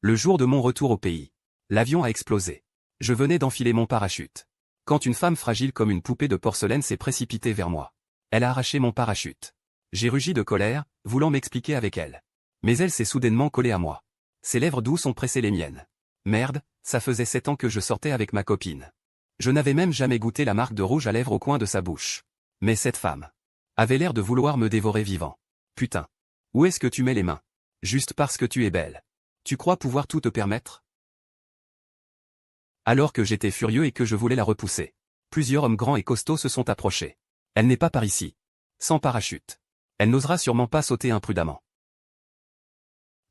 Le jour de mon retour au pays. L'avion a explosé. Je venais d'enfiler mon parachute. Quand une femme fragile comme une poupée de porcelaine s'est précipitée vers moi. Elle a arraché mon parachute. J'ai rugi de colère, voulant m'expliquer avec elle. Mais elle s'est soudainement collée à moi. Ses lèvres douces ont pressé les miennes. Merde, ça faisait 7 ans que je sortais avec ma copine. Je n'avais même jamais goûté la marque de rouge à lèvres au coin de sa bouche. Mais cette femme avait l'air de vouloir me dévorer vivant. Putain. Où est-ce que tu mets les mains? Juste parce que tu es belle. Tu crois pouvoir tout te permettre? Alors que j'étais furieux et que je voulais la repousser. Plusieurs hommes grands et costauds se sont approchés. Elle n'est pas par ici. Sans parachute. Elle n'osera sûrement pas sauter imprudemment.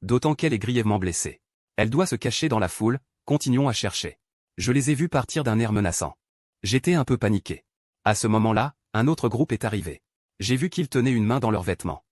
D'autant qu'elle est grièvement blessée. Elle doit se cacher dans la foule, continuons à chercher. Je les ai vus partir d'un air menaçant. J'étais un peu paniqué. À ce moment-là, un autre groupe est arrivé. J'ai vu qu'ils tenaient une main dans leurs vêtements.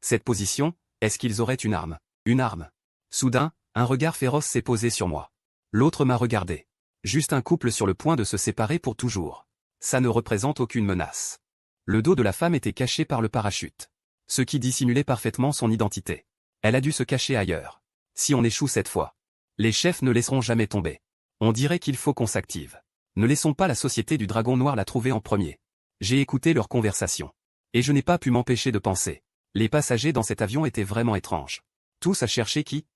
Cette position, est-ce qu'ils auraient une arme? Une arme. Soudain, un regard féroce s'est posé sur moi. L'autre m'a regardé. Juste un couple sur le point de se séparer pour toujours. Ça ne représente aucune menace. Le dos de la femme était caché par le parachute. Ce qui dissimulait parfaitement son identité. Elle a dû se cacher ailleurs. Si on échoue cette fois, les chefs ne laisseront jamais tomber. On dirait qu'il faut qu'on s'active. Ne laissons pas la société du dragon noir la trouver en premier. J'ai écouté leur conversation. Et je n'ai pas pu m'empêcher de penser. Les passagers dans cet avion étaient vraiment étranges. Tous à chercher qui?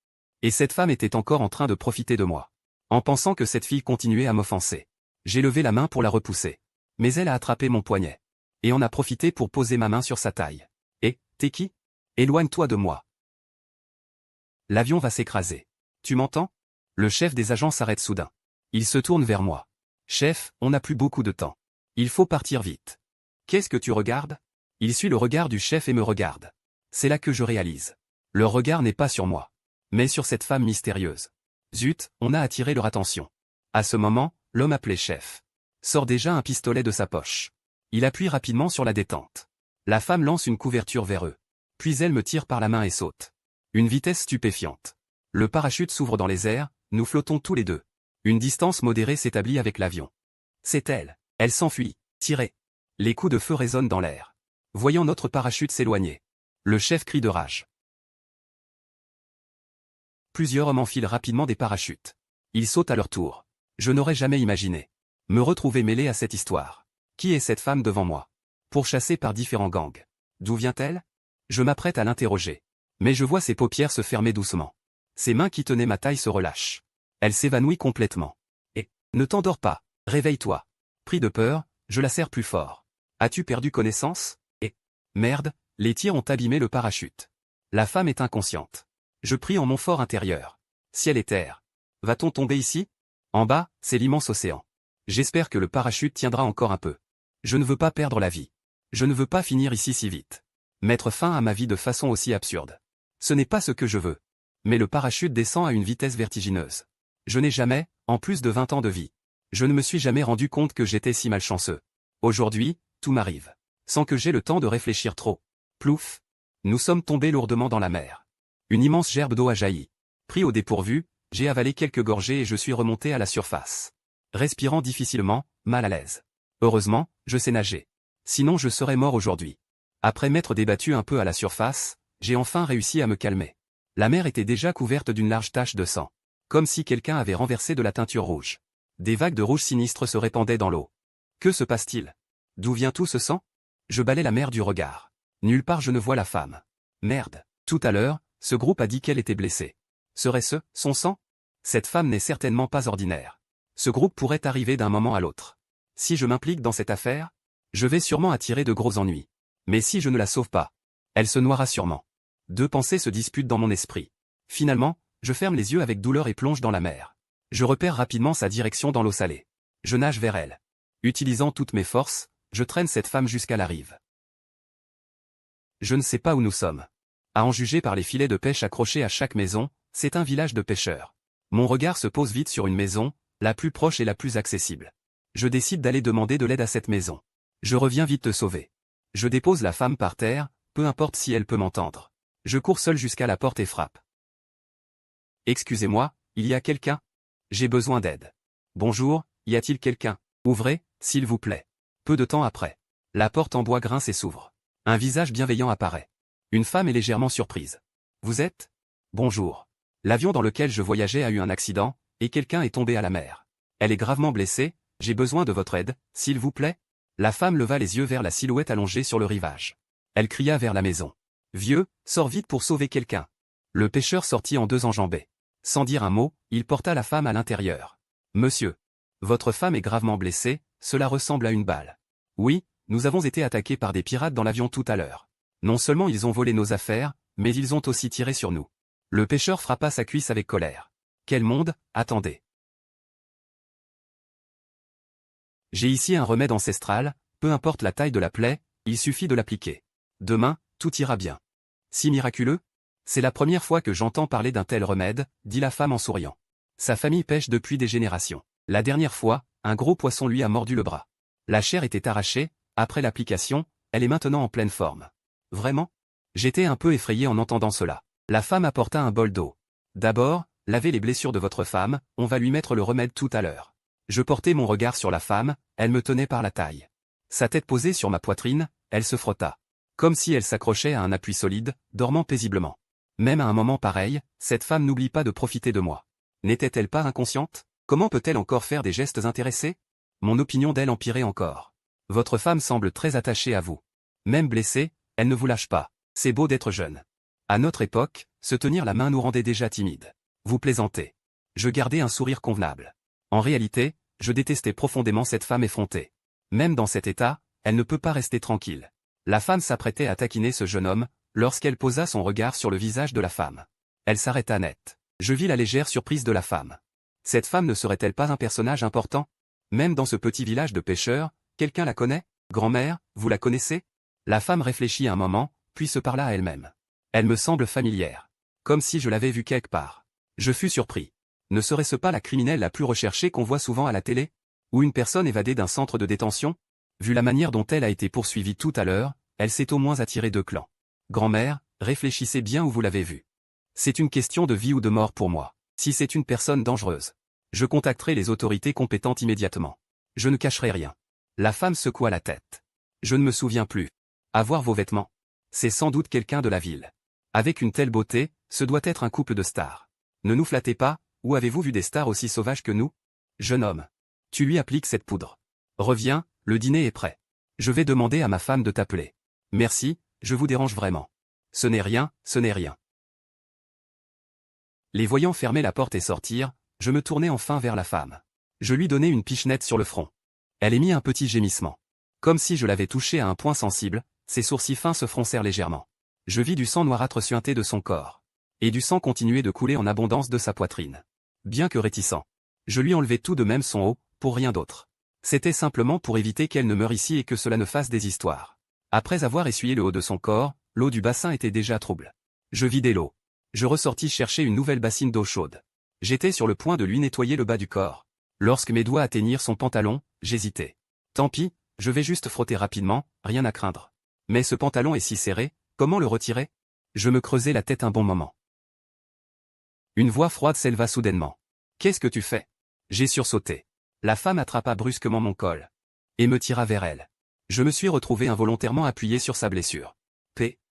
Et cette femme était encore en train de profiter de moi. En pensant que cette fille continuait à m'offenser. J'ai levé la main pour la repousser. Mais elle a attrapé mon poignet. Et en a profité pour poser ma main sur sa taille. Et, t'es qui? Éloigne-toi de moi. L'avion va s'écraser. Tu m'entends? Le chef des agents s'arrête soudain. Il se tourne vers moi. Chef, on n'a plus beaucoup de temps. Il faut partir vite. Qu'est-ce que tu regardes? Il suit le regard du chef et me regarde. C'est là que je réalise. Leur regard n'est pas sur moi. Mais sur cette femme mystérieuse. Zut, on a attiré leur attention. À ce moment, l'homme appelé chef sort déjà un pistolet de sa poche. Il appuie rapidement sur la détente. La femme lance une couverture vers eux. Puis elle me tire par la main et saute. Une vitesse stupéfiante. Le parachute s'ouvre dans les airs, nous flottons tous les deux. Une distance modérée s'établit avec l'avion. C'est elle. Elle s'enfuit. Tirez. Les coups de feu résonnent dans l'air. Voyant notre parachute s'éloigner. Le chef crie de rage. Plusieurs hommes enfilent rapidement des parachutes. Ils sautent à leur tour. Je n'aurais jamais imaginé me retrouver mêlé à cette histoire. Qui est cette femme devant moi? Pourchassée par différents gangs. D'où vient-elle? Je m'apprête à l'interroger. Mais je vois ses paupières se fermer doucement. Ses mains qui tenaient ma taille se relâchent. Elle s'évanouit complètement. Et, ne t'endors pas, réveille-toi. Pris de peur, je la serre plus fort. As-tu perdu connaissance? Et, merde, les tirs ont abîmé le parachute. La femme est inconsciente. Je prie en mon fort intérieur. Ciel et terre. Va-t-on tomber ici? En bas, c'est l'immense océan. J'espère que le parachute tiendra encore un peu. Je ne veux pas perdre la vie. Je ne veux pas finir ici si vite. Mettre fin à ma vie de façon aussi absurde. Ce n'est pas ce que je veux. Mais le parachute descend à une vitesse vertigineuse. Je n'ai jamais, en plus de 20 ans de vie, je ne me suis jamais rendu compte que j'étais si malchanceux. Aujourd'hui, tout m'arrive. Sans que j'aie le temps de réfléchir trop. Plouf. Nous sommes tombés lourdement dans la mer. Une immense gerbe d'eau a jailli. Pris au dépourvu, j'ai avalé quelques gorgées et je suis remonté à la surface. Respirant difficilement, mal à l'aise. Heureusement, je sais nager. Sinon je serais mort aujourd'hui. Après m'être débattu un peu à la surface, j'ai enfin réussi à me calmer. La mer était déjà couverte d'une large tache de sang. Comme si quelqu'un avait renversé de la teinture rouge. Des vagues de rouge sinistres se répandaient dans l'eau. Que se passe-t-il? D'où vient tout ce sang? Je balais la mer du regard. Nulle part je ne vois la femme. Merde. Tout à l'heure, ce groupe a dit qu'elle était blessée. Serait-ce son sang? Cette femme n'est certainement pas ordinaire. Ce groupe pourrait arriver d'un moment à l'autre. Si je m'implique dans cette affaire, je vais sûrement attirer de gros ennuis. Mais si je ne la sauve pas, elle se noiera sûrement. Deux pensées se disputent dans mon esprit. Finalement, je ferme les yeux avec douleur et plonge dans la mer. Je repère rapidement sa direction dans l'eau salée. Je nage vers elle. Utilisant toutes mes forces, je traîne cette femme jusqu'à la rive. Je ne sais pas où nous sommes. À en juger par les filets de pêche accrochés à chaque maison, c'est un village de pêcheurs. Mon regard se pose vite sur une maison, la plus proche et la plus accessible. Je décide d'aller demander de l'aide à cette maison. Je reviens vite te sauver. Je dépose la femme par terre, peu importe si elle peut m'entendre. Je cours seul jusqu'à la porte et frappe. Excusez-moi, il y a quelqu'un? J'ai besoin d'aide. Bonjour, y a-t-il quelqu'un? Ouvrez, s'il vous plaît. Peu de temps après, la porte en bois grince et s'ouvre. Un visage bienveillant apparaît. Une femme est légèrement surprise. Vous êtes? Bonjour. L'avion dans lequel je voyageais a eu un accident, et quelqu'un est tombé à la mer. Elle est gravement blessée, j'ai besoin de votre aide, s'il vous plaît. La femme leva les yeux vers la silhouette allongée sur le rivage. Elle cria vers la maison. Vieux, sors vite pour sauver quelqu'un. Le pêcheur sortit en deux enjambées. Sans dire un mot, il porta la femme à l'intérieur. Monsieur. Votre femme est gravement blessée, cela ressemble à une balle. Oui, nous avons été attaqués par des pirates dans l'avion tout à l'heure. Non seulement ils ont volé nos affaires, mais ils ont aussi tiré sur nous. Le pêcheur frappa sa cuisse avec colère. Quel monde, attendez. J'ai ici un remède ancestral, peu importe la taille de la plaie, il suffit de l'appliquer. Demain, tout ira bien. Si miraculeux? C'est la première fois que j'entends parler d'un tel remède, dit la femme en souriant. Sa famille pêche depuis des générations. La dernière fois, un gros poisson lui a mordu le bras. La chair était arrachée, après l'application, elle est maintenant en pleine forme. Vraiment? J'étais un peu effrayé en entendant cela. La femme apporta un bol d'eau. D'abord, lavez les blessures de votre femme, on va lui mettre le remède tout à l'heure. Je portai mon regard sur la femme, elle me tenait par la taille. Sa tête posée sur ma poitrine, elle se frotta. Comme si elle s'accrochait à un appui solide, dormant paisiblement. Même à un moment pareil, cette femme n'oublie pas de profiter de moi. N'était-elle pas inconsciente? Comment peut-elle encore faire des gestes intéressés? Mon opinion d'elle empirait encore. Votre femme semble très attachée à vous. Même blessée, elle ne vous lâche pas. C'est beau d'être jeune. À notre époque, se tenir la main nous rendait déjà timides. Vous plaisantez. Je gardais un sourire convenable. En réalité, je détestais profondément cette femme effrontée. Même dans cet état, elle ne peut pas rester tranquille. La femme s'apprêtait à taquiner ce jeune homme, lorsqu'elle posa son regard sur le visage de la femme. Elle s'arrêta net. Je vis la légère surprise de la femme. Cette femme ne serait-elle pas un personnage important? Même dans ce petit village de pêcheurs, quelqu'un la connaît? Grand-mère, vous la connaissez? La femme réfléchit un moment, puis se parla à elle-même. Elle me semble familière. Comme si je l'avais vue quelque part. Je fus surpris. Ne serait-ce pas la criminelle la plus recherchée qu'on voit souvent à la télé? Ou une personne évadée d'un centre de détention? Vu la manière dont elle a été poursuivie tout à l'heure, elle s'est au moins attirée deux clans. Grand-mère, réfléchissez bien où vous l'avez vue. C'est une question de vie ou de mort pour moi. Si c'est une personne dangereuse, je contacterai les autorités compétentes immédiatement. Je ne cacherai rien. La femme secoua la tête. Je ne me souviens plus. À voir vos vêtements. C'est sans doute quelqu'un de la ville. Avec une telle beauté, ce doit être un couple de stars. Ne nous flattez pas, où avez-vous vu des stars aussi sauvages que nous? Jeune homme. Tu lui appliques cette poudre. Reviens, le dîner est prêt. Je vais demander à ma femme de t'appeler. Merci, je vous dérange vraiment. Ce n'est rien, ce n'est rien. Les voyant fermer la porte et sortir, je me tournai enfin vers la femme. Je lui donnai une pichenette sur le front. Elle émit un petit gémissement. Comme si je l'avais touché à un point sensible, ses sourcils fins se froncèrent légèrement. Je vis du sang noirâtre suinter de son corps. Et du sang continuer de couler en abondance de sa poitrine. Bien que réticent, je lui enlevai tout de même son haut, pour rien d'autre. C'était simplement pour éviter qu'elle ne meure ici et que cela ne fasse des histoires. Après avoir essuyé le haut de son corps, l'eau du bassin était déjà trouble. Je vidai l'eau. Je ressortis chercher une nouvelle bassine d'eau chaude. J'étais sur le point de lui nettoyer le bas du corps. Lorsque mes doigts atteignirent son pantalon, j'hésitai. Tant pis, je vais juste frotter rapidement, rien à craindre. Mais ce pantalon est si serré, comment le retirer? Je me creusai la tête un bon moment. Une voix froide s'éleva soudainement. Qu'est-ce que tu fais? J'ai sursauté. La femme attrapa brusquement mon col. Et me tira vers elle. Je me suis retrouvé involontairement appuyé sur sa blessure.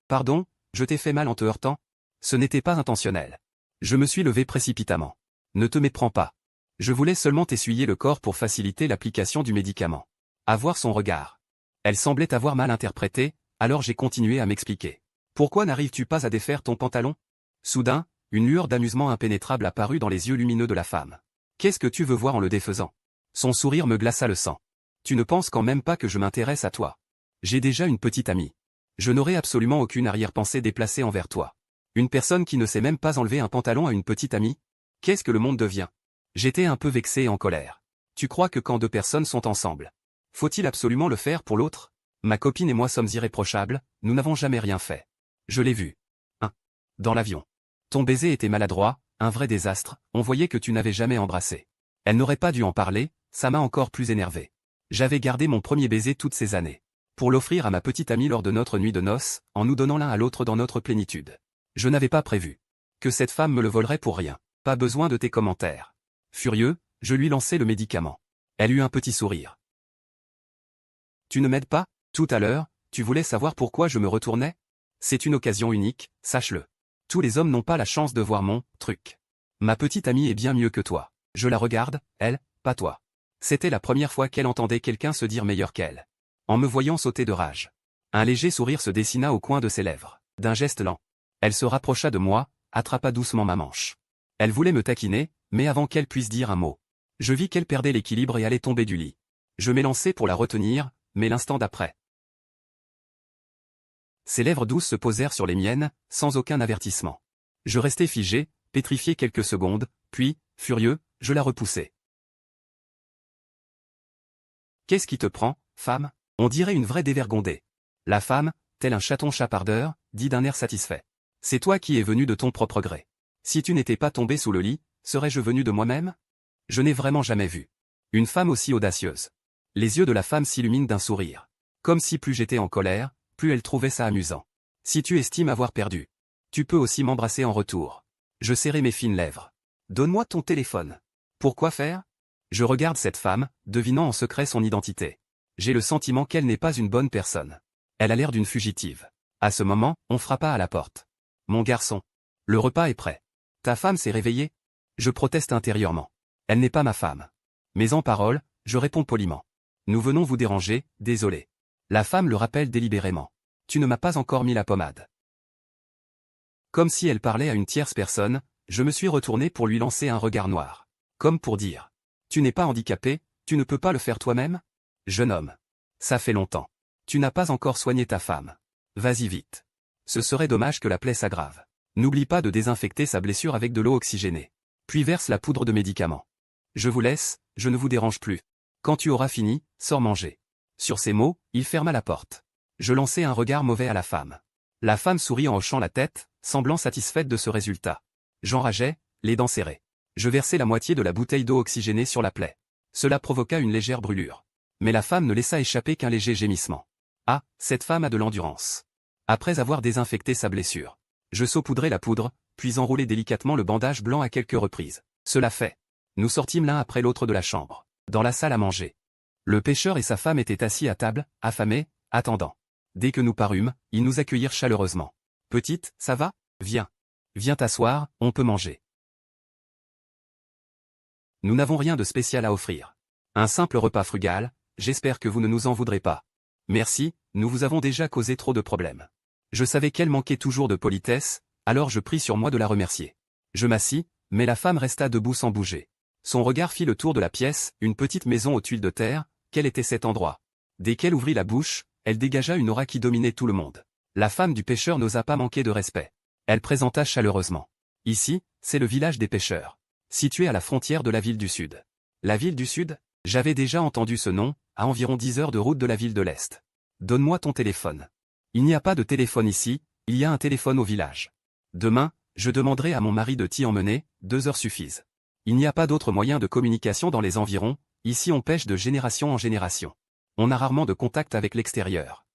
Pardon, je t'ai fait mal en te heurtant? Ce n'était pas intentionnel. Je me suis levé précipitamment. Ne te méprends pas. Je voulais seulement t'essuyer le corps pour faciliter l'application du médicament. À voir son regard. Elle semblait avoir mal interprété, alors j'ai continué à m'expliquer. Pourquoi n'arrives-tu pas à défaire ton pantalon? Soudain, une lueur d'amusement impénétrable apparut dans les yeux lumineux de la femme. Qu'est-ce que tu veux voir en le défaisant? Son sourire me glaça le sang. Tu ne penses quand même pas que je m'intéresse à toi. J'ai déjà une petite amie. Je n'aurai absolument aucune arrière-pensée déplacée envers toi. Une personne qui ne sait même pas enlever un pantalon à une petite amie? Qu'est-ce que le monde devient? J'étais un peu vexé et en colère. Tu crois que quand deux personnes sont ensemble, faut-il absolument le faire pour l'autre? Ma copine et moi sommes irréprochables, nous n'avons jamais rien fait. Je l'ai vu. Dans l'avion. Ton baiser était maladroit, un vrai désastre, on voyait que tu n'avais jamais embrassé. Elle n'aurait pas dû en parler, ça m'a encore plus énervé. J'avais gardé mon premier baiser toutes ces années. Pour l'offrir à ma petite amie lors de notre nuit de noces, en nous donnant l'un à l'autre dans notre plénitude. Je n'avais pas prévu que cette femme me le volerait pour rien. Pas besoin de tes commentaires. Furieux, je lui lançai le médicament. Elle eut un petit sourire. Tu ne m'aides pas? Tout à l'heure, tu voulais savoir pourquoi je me retournais? C'est une occasion unique, sache-le. Tous les hommes n'ont pas la chance de voir mon truc. Ma petite amie est bien mieux que toi. Je la regarde, elle, pas toi. C'était la première fois qu'elle entendait quelqu'un se dire meilleur qu'elle. En me voyant sauter de rage. Un léger sourire se dessina au coin de ses lèvres. D'un geste lent. Elle se rapprocha de moi, attrapa doucement ma manche. Elle voulait me taquiner, mais avant qu'elle puisse dire un mot. Je vis qu'elle perdait l'équilibre et allait tomber du lit. Je m'élançai pour la retenir, mais l'instant d'après. Ses lèvres douces se posèrent sur les miennes, sans aucun avertissement. Je restai figé, pétrifié quelques secondes, puis, furieux, je la repoussai. Qu'est-ce qui te prend, femme? On dirait une vraie dévergondée. La femme, tel un chaton chapardeur, dit d'un air satisfait. C'est toi qui es venu de ton propre gré. Si tu n'étais pas tombé sous le lit, serais-je venu de moi-même? Je n'ai vraiment jamais vu une femme aussi audacieuse. Les yeux de la femme s'illuminent d'un sourire. Comme si plus j'étais en colère, plus elle trouvait ça amusant. Si tu estimes avoir perdu, tu peux aussi m'embrasser en retour. Je serrai mes fines lèvres. Donne-moi ton téléphone. Pourquoi faire? Je regarde cette femme, devinant en secret son identité. J'ai le sentiment qu'elle n'est pas une bonne personne. Elle a l'air d'une fugitive. À ce moment, on frappa à la porte. Mon garçon. Le repas est prêt. Ta femme s'est réveillée? Je proteste intérieurement. Elle n'est pas ma femme. Mais en parole, je réponds poliment. Nous venons vous déranger, désolé. La femme le rappelle délibérément. Tu ne m'as pas encore mis la pommade. Comme si elle parlait à une tierce personne, je me suis retourné pour lui lancer un regard noir. Comme pour dire. Tu n'es pas handicapé, tu ne peux pas le faire toi-même? Jeune homme. Ça fait longtemps. Tu n'as pas encore soigné ta femme. Vas-y vite. Ce serait dommage que la plaie s'aggrave. N'oublie pas de désinfecter sa blessure avec de l'eau oxygénée. Puis verse la poudre de médicaments. Je vous laisse, je ne vous dérange plus. Quand tu auras fini, sors manger. Sur ces mots, il ferma la porte. Je lançai un regard mauvais à la femme. La femme sourit en hochant la tête, semblant satisfaite de ce résultat. J'enrageais, les dents serrées. Je versai la moitié de la bouteille d'eau oxygénée sur la plaie. Cela provoqua une légère brûlure. Mais la femme ne laissa échapper qu'un léger gémissement. Ah, cette femme a de l'endurance. Après avoir désinfecté sa blessure, je saupoudrai la poudre, puis enroulai délicatement le bandage blanc à quelques reprises. Cela fait. Nous sortîmes l'un après l'autre de la chambre, dans la salle à manger. Le pêcheur et sa femme étaient assis à table, affamés, attendant. Dès que nous parûmes, ils nous accueillirent chaleureusement. Petite, ça va? Viens. Viens t'asseoir, on peut manger. Nous n'avons rien de spécial à offrir. Un simple repas frugal, j'espère que vous ne nous en voudrez pas. Merci, nous vous avons déjà causé trop de problèmes. Je savais qu'elle manquait toujours de politesse, alors je pris sur moi de la remercier. Je m'assis, mais la femme resta debout sans bouger. Son regard fit le tour de la pièce, une petite maison aux tuiles de terre, quel était cet endroit? Dès qu'elle ouvrit la bouche, elle dégagea une aura qui dominait tout le monde. La femme du pêcheur n'osa pas manquer de respect. Elle présenta chaleureusement. Ici, c'est le village des pêcheurs. Situé à la frontière de la ville du Sud. La ville du Sud? J'avais déjà entendu ce nom, à environ 10 heures de route de la ville de l'Est. Donne-moi ton téléphone. Il n'y a pas de téléphone ici, il y a un téléphone au village. Demain, je demanderai à mon mari de t'y emmener, 2 heures suffisent. Il n'y a pas d'autre moyen de communication dans les environs, ici on pêche de génération en génération. On a rarement de contact avec l'extérieur.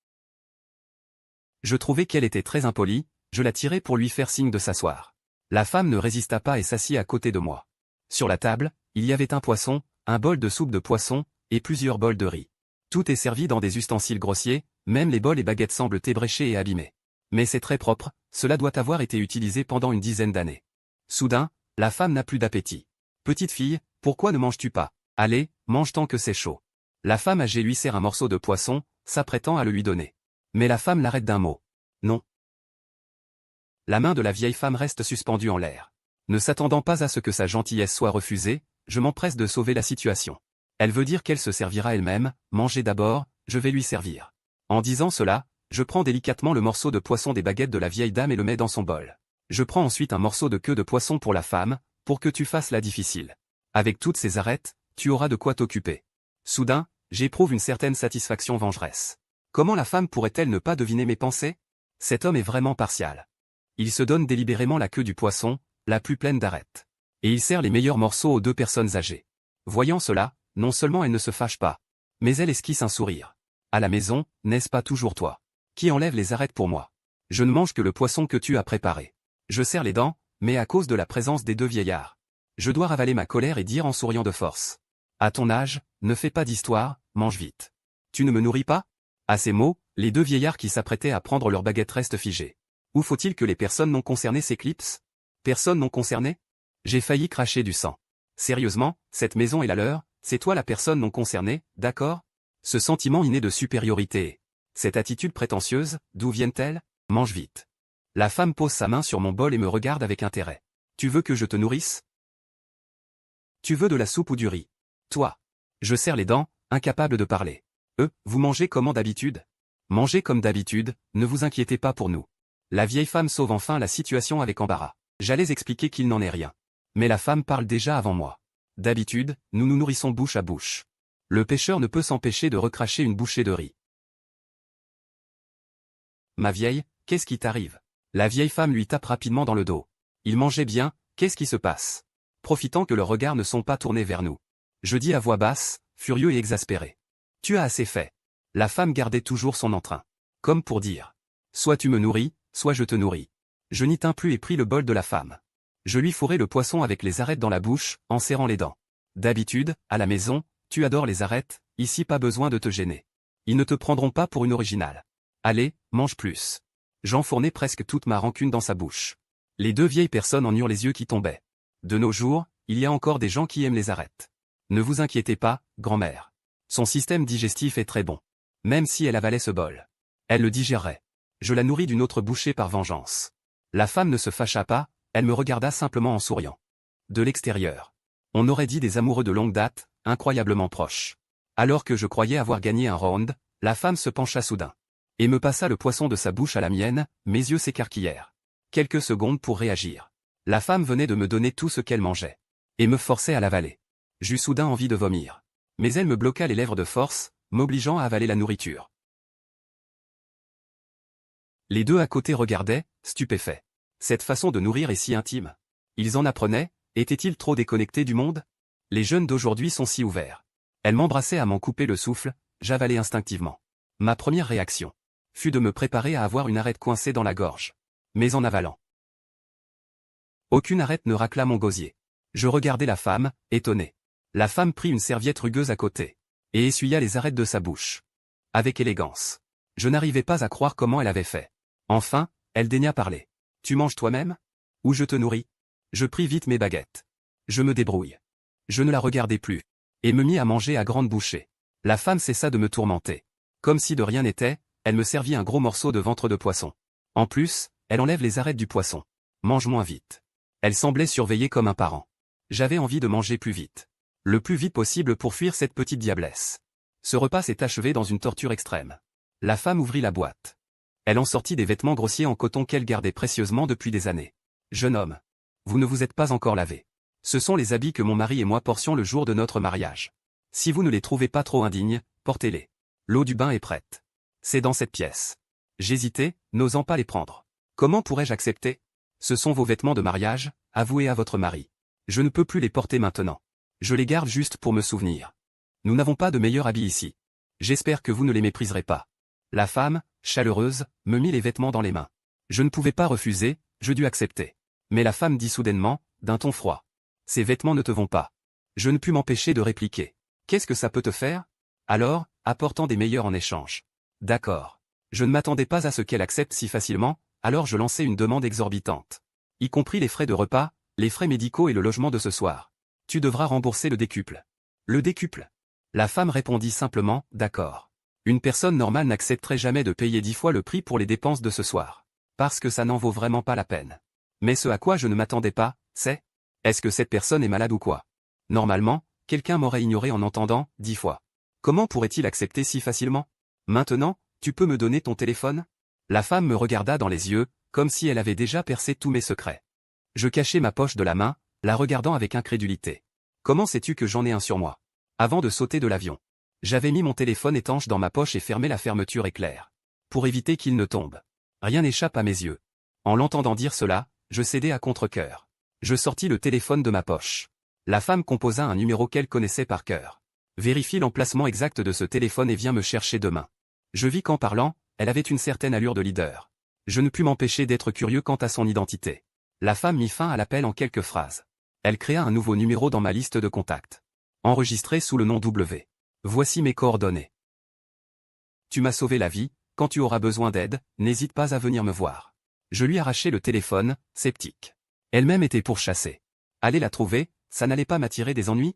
Je trouvais qu'elle était très impolie, je la tirai pour lui faire signe de s'asseoir. La femme ne résista pas et s'assit à côté de moi. Sur la table, il y avait un poisson, un bol de soupe de poisson, et plusieurs bols de riz. Tout est servi dans des ustensiles grossiers, même les bols et baguettes semblent ébréchés et abîmés. Mais c'est très propre, cela doit avoir été utilisé pendant une dizaine d'années. Soudain, la femme n'a plus d'appétit. Petite fille, pourquoi ne manges-tu pas? Allez, mange tant que c'est chaud. La femme âgée lui sert un morceau de poisson, s'apprêtant à le lui donner. Mais la femme l'arrête d'un mot. Non. La main de la vieille femme reste suspendue en l'air. Ne s'attendant pas à ce que sa gentillesse soit refusée, je m'empresse de sauver la situation. Elle veut dire qu'elle se servira elle-même, mangez d'abord, je vais lui servir. En disant cela, je prends délicatement le morceau de poisson des baguettes de la vieille dame et le mets dans son bol. Je prends ensuite un morceau de queue de poisson pour la femme, pour que tu fasses la difficile. Avec toutes ces arêtes, tu auras de quoi t'occuper. Soudain, j'éprouve une certaine satisfaction vengeresse. Comment la femme pourrait-elle ne pas deviner mes pensées? Cet homme est vraiment partial. Il se donne délibérément la queue du poisson, la plus pleine d'arêtes. Et il sert les meilleurs morceaux aux 2 personnes âgées. Voyant cela, non seulement elle ne se fâche pas, mais elle esquisse un sourire. À la maison, n'est-ce pas toujours toi qui enlève les arêtes pour moi? Je ne mange que le poisson que tu as préparé. Je serre les dents, mais à cause de la présence des 2 vieillards. Je dois ravaler ma colère et dire en souriant de force. À ton âge, ne fais pas d'histoire, mange vite. Tu ne me nourris pas? À ces mots, les 2 vieillards qui s'apprêtaient à prendre leur baguette restent figés. Où faut-il que les personnes non concernées s'éclipsent? Personnes non concernées? J'ai failli cracher du sang. Sérieusement, cette maison est la leur, c'est toi la personne non concernée, d'accord? Ce sentiment inné de supériorité. Cette attitude prétentieuse, d'où viennent-elles? Mange vite. La femme pose sa main sur mon bol et me regarde avec intérêt. Tu veux que je te nourrisse? Tu veux de la soupe ou du riz? Toi. Je serre les dents, incapable de parler. Vous mangez comment d'habitude? Mangez comme d'habitude, ne vous inquiétez pas pour nous. La vieille femme sauve enfin la situation avec embarras. J'allais expliquer qu'il n'en est rien. Mais la femme parle déjà avant moi. D'habitude, nous nous nourrissons bouche à bouche. Le pêcheur ne peut s'empêcher de recracher une bouchée de riz. Ma vieille, qu'est-ce qui t'arrive? La vieille femme lui tape rapidement dans le dos. Il mangeait bien, qu'est-ce qui se passe? Profitant que leurs regards ne sont pas tournés vers nous. Je dis à voix basse, furieux et exaspéré. Tu as assez fait. La femme gardait toujours son entrain. Comme pour dire. Soit tu me nourris, soit je te nourris. Je n'y tins plus et pris le bol de la femme. Je lui fourrai le poisson avec les arêtes dans la bouche, en serrant les dents. D'habitude, à la maison, tu adores les arêtes, ici pas besoin de te gêner. Ils ne te prendront pas pour une originale. Allez, mange plus. J'enfournai presque toute ma rancune dans sa bouche. Les deux vieilles personnes en eurent les yeux qui tombaient. De nos jours, il y a encore des gens qui aiment les arêtes. Ne vous inquiétez pas, grand-mère. Son système digestif est très bon. Même si elle avalait ce bol. Elle le digérerait. Je la nourris d'une autre bouchée par vengeance. La femme ne se fâcha pas, elle me regarda simplement en souriant. De l'extérieur. On aurait dit des amoureux de longue date, incroyablement proches. Alors que je croyais avoir gagné un round, la femme se pencha soudain. Et me passa le poisson de sa bouche à la mienne, mes yeux s'écarquillèrent. Quelques secondes pour réagir. La femme venait de me donner tout ce qu'elle mangeait. Et me forçait à l'avaler. J'eus soudain envie de vomir. Mais elle me bloqua les lèvres de force, m'obligeant à avaler la nourriture. Les deux à côté regardaient, stupéfaits. Cette façon de nourrir est si intime. Ils en apprenaient, étaient-ils trop déconnectés du monde? Les jeunes d'aujourd'hui sont si ouverts. Elle m'embrassait à m'en couper le souffle, j'avalais instinctivement. Ma première réaction fut de me préparer à avoir une arête coincée dans la gorge. Mais en avalant. Aucune arête ne racla mon gosier. Je regardais la femme, étonné. La femme prit une serviette rugueuse à côté. Et essuya les arêtes de sa bouche. Avec élégance. Je n'arrivais pas à croire comment elle avait fait. Enfin, elle daigna parler. Tu manges toi-même? Ou je te nourris? Je pris vite mes baguettes. Je me débrouille. Je ne la regardai plus. Et me mis à manger à grandes bouchées. La femme cessa de me tourmenter. Comme si de rien n'était, elle me servit un gros morceau de ventre de poisson. En plus, elle enlève les arêtes du poisson. Mange moins vite. Elle semblait surveiller comme un parent. J'avais envie de manger plus vite. Le plus vite possible pour fuir cette petite diablesse. Ce repas s'est achevé dans une torture extrême. La femme ouvrit la boîte. Elle en sortit des vêtements grossiers en coton qu'elle gardait précieusement depuis des années. Jeune homme. Vous ne vous êtes pas encore lavé. Ce sont les habits que mon mari et moi portions le jour de notre mariage. Si vous ne les trouvez pas trop indignes, portez-les. L'eau du bain est prête. C'est dans cette pièce. J'hésitais, n'osant pas les prendre. Comment pourrais-je accepter? Ce sont vos vêtements de mariage, avouez à votre mari. Je ne peux plus les porter maintenant. Je les garde juste pour me souvenir. Nous n'avons pas de meilleurs habits ici. J'espère que vous ne les mépriserez pas. La femme, chaleureuse, me mit les vêtements dans les mains. Je ne pouvais pas refuser, je dus accepter. Mais la femme dit soudainement, d'un ton froid. Ces vêtements ne te vont pas. Je ne pus m'empêcher de répliquer. Qu'est-ce que ça peut te faire? Alors, apportant des meilleurs en échange. D'accord. Je ne m'attendais pas à ce qu'elle accepte si facilement, alors je lançai une demande exorbitante. Y compris les frais de repas, les frais médicaux et le logement de ce soir. Tu devras rembourser le décuple. Le décuple? La femme répondit simplement, d'accord. Une personne normale n'accepterait jamais de payer 10 fois le prix pour les dépenses de ce soir. Parce que ça n'en vaut vraiment pas la peine. Mais ce à quoi je ne m'attendais pas, c'est... Est-ce que cette personne est malade ou quoi? Normalement, quelqu'un m'aurait ignoré en entendant 10 fois. Comment pourrait-il accepter si facilement? Maintenant, tu peux me donner ton téléphone? La femme me regarda dans les yeux, comme si elle avait déjà percé tous mes secrets. Je cachai ma poche de la main, la regardant avec incrédulité. Comment sais-tu que j'en ai un sur moi? Avant de sauter de l'avion. J'avais mis mon téléphone étanche dans ma poche et fermé la fermeture éclair. Pour éviter qu'il ne tombe. Rien n'échappe à mes yeux. En l'entendant dire cela, je cédai à contre-cœur. Je sortis le téléphone de ma poche. La femme composa un numéro qu'elle connaissait par cœur. Vérifie l'emplacement exact de ce téléphone et viens me chercher demain. Je vis qu'en parlant, elle avait une certaine allure de leader. Je ne pus m'empêcher d'être curieux quant à son identité. La femme mit fin à l'appel en quelques phrases. Elle créa un nouveau numéro dans ma liste de contacts. Enregistré sous le nom W. Voici mes coordonnées. Tu m'as sauvé la vie, quand tu auras besoin d'aide, n'hésite pas à venir me voir. Je lui arrachai le téléphone, sceptique. Elle-même était pourchassée. Aller la trouver, ça n'allait pas m'attirer des ennuis?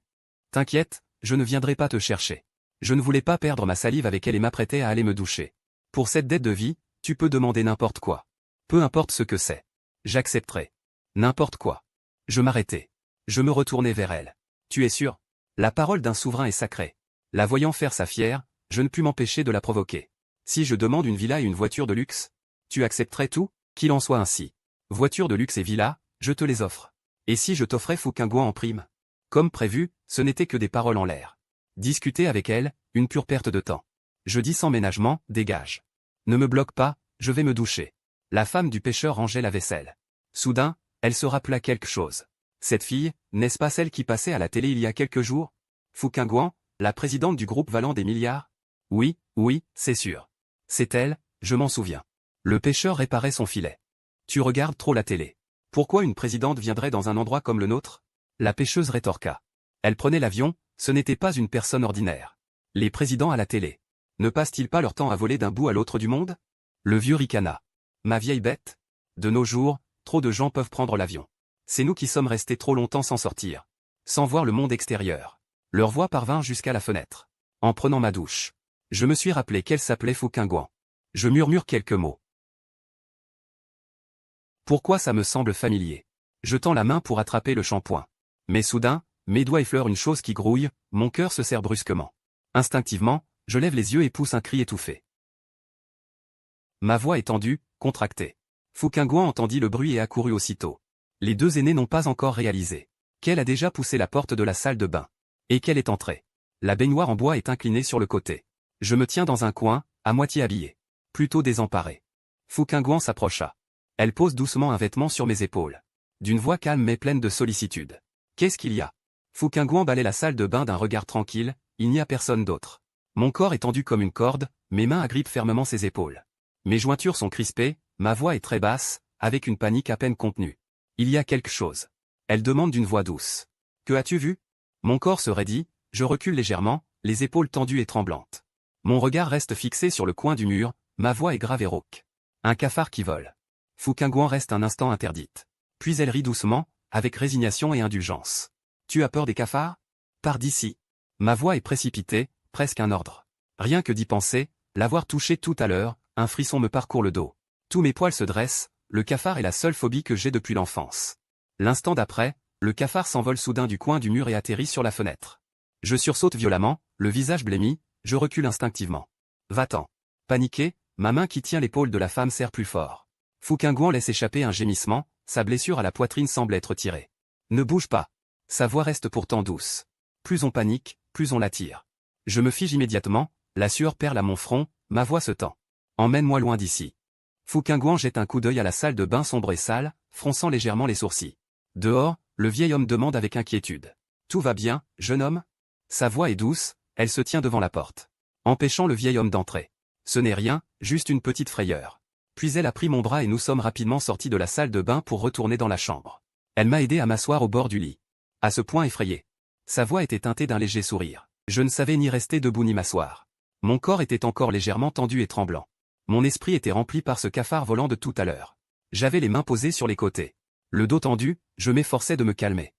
T'inquiète, je ne viendrai pas te chercher. Je ne voulais pas perdre ma salive avec elle et m'apprêtais à aller me doucher. Pour cette dette de vie, tu peux demander n'importe quoi. Peu importe ce que c'est. J'accepterai. N'importe quoi. Je m'arrêtai. Je me retournai vers elle. Tu es sûr? La parole d'un souverain est sacrée. La voyant faire sa fière, je ne pus m'empêcher de la provoquer. Si je demande une villa et une voiture de luxe, tu accepterais tout? Qu'il en soit ainsi. Voiture de luxe et villa, je te les offre. Et si je t'offrais Fouquingouan en prime? Comme prévu, ce n'était que des paroles en l'air. Discuter avec elle, une pure perte de temps. Je dis sans ménagement, dégage. Ne me bloque pas, je vais me doucher. La femme du pêcheur rangeait la vaisselle. Soudain, elle se rappela quelque chose. Cette fille, n'est-ce pas celle qui passait à la télé il y a quelques jours? Fouquingouan, la présidente du groupe valant des milliards? Oui, oui, c'est sûr. C'est elle, je m'en souviens. Le pêcheur réparait son filet. Tu regardes trop la télé. Pourquoi une présidente viendrait dans un endroit comme le nôtre? La pêcheuse rétorqua. Elle prenait l'avion, ce n'était pas une personne ordinaire. Les présidents à la télé. Ne passent-ils pas leur temps à voler d'un bout à l'autre du monde? Le vieux ricana. Ma vieille bête. De nos jours, trop de gens peuvent prendre l'avion. C'est nous qui sommes restés trop longtemps sans sortir. Sans voir le monde extérieur. Leur voix parvint jusqu'à la fenêtre. En prenant ma douche. Je me suis rappelé qu'elle s'appelait Fouquingouan. Je murmure quelques mots. Pourquoi ça me semble familier? Je tends la main pour attraper le shampoing. Mais soudain, mes doigts effleurent une chose qui grouille, mon cœur se serre brusquement. Instinctivement, je lève les yeux et pousse un cri étouffé. Ma voix est tendue, contractée. Fouquingouan entendit le bruit et accourut aussitôt. Les deux aînés n'ont pas encore réalisé qu'elle a déjà poussé la porte de la salle de bain. Et qu'elle est entrée. La baignoire en bois est inclinée sur le côté. Je me tiens dans un coin, à moitié habillé. Plutôt désemparé. Fouquingouan s'approcha. Elle pose doucement un vêtement sur mes épaules. D'une voix calme mais pleine de sollicitude. Qu'est-ce qu'il y a? Fouquingouan balaie la salle de bain d'un regard tranquille, il n'y a personne d'autre. Mon corps est tendu comme une corde, mes mains agrippent fermement ses épaules. Mes jointures sont crispées, ma voix est très basse, avec une panique à peine contenue. Il y a quelque chose. Elle demande d'une voix douce. Que as-tu vu? Mon corps se raidit, je recule légèrement, les épaules tendues et tremblantes. Mon regard reste fixé sur le coin du mur, ma voix est grave et rauque. Un cafard qui vole. Fouquingouan reste un instant interdite. Puis elle rit doucement, avec résignation et indulgence. Tu as peur des cafards? Pars d'ici. Ma voix est précipitée, presque un ordre. Rien que d'y penser, l'avoir touché tout à l'heure, un frisson me parcourt le dos. Tous mes poils se dressent, le cafard est la seule phobie que j'ai depuis l'enfance. L'instant d'après, le cafard s'envole soudain du coin du mur et atterrit sur la fenêtre. Je sursaute violemment, le visage blêmi, je recule instinctivement. Va-t'en. Paniqué, ma main qui tient l'épaule de la femme serre plus fort. Fouquingouan laisse échapper un gémissement, sa blessure à la poitrine semble être tirée. Ne bouge pas. Sa voix reste pourtant douce. Plus on panique, plus on l'attire. Je me fige immédiatement, la sueur perle à mon front, ma voix se tend. Emmène-moi loin d'ici. Fouquingouan jette un coup d'œil à la salle de bain sombre et sale, fronçant légèrement les sourcils. Dehors, le vieil homme demande avec inquiétude. Tout va bien, jeune homme? Sa voix est douce, elle se tient devant la porte, empêchant le vieil homme d'entrer. Ce n'est rien, juste une petite frayeur. Puis elle a pris mon bras et nous sommes rapidement sortis de la salle de bain pour retourner dans la chambre. Elle m'a aidé à m'asseoir au bord du lit. À ce point effrayé. Sa voix était teintée d'un léger sourire. Je ne savais ni rester debout ni m'asseoir. Mon corps était encore légèrement tendu et tremblant. Mon esprit était rempli par ce cafard volant de tout à l'heure. J'avais les mains posées sur les côtés. Le dos tendu, je m'efforçais de me calmer.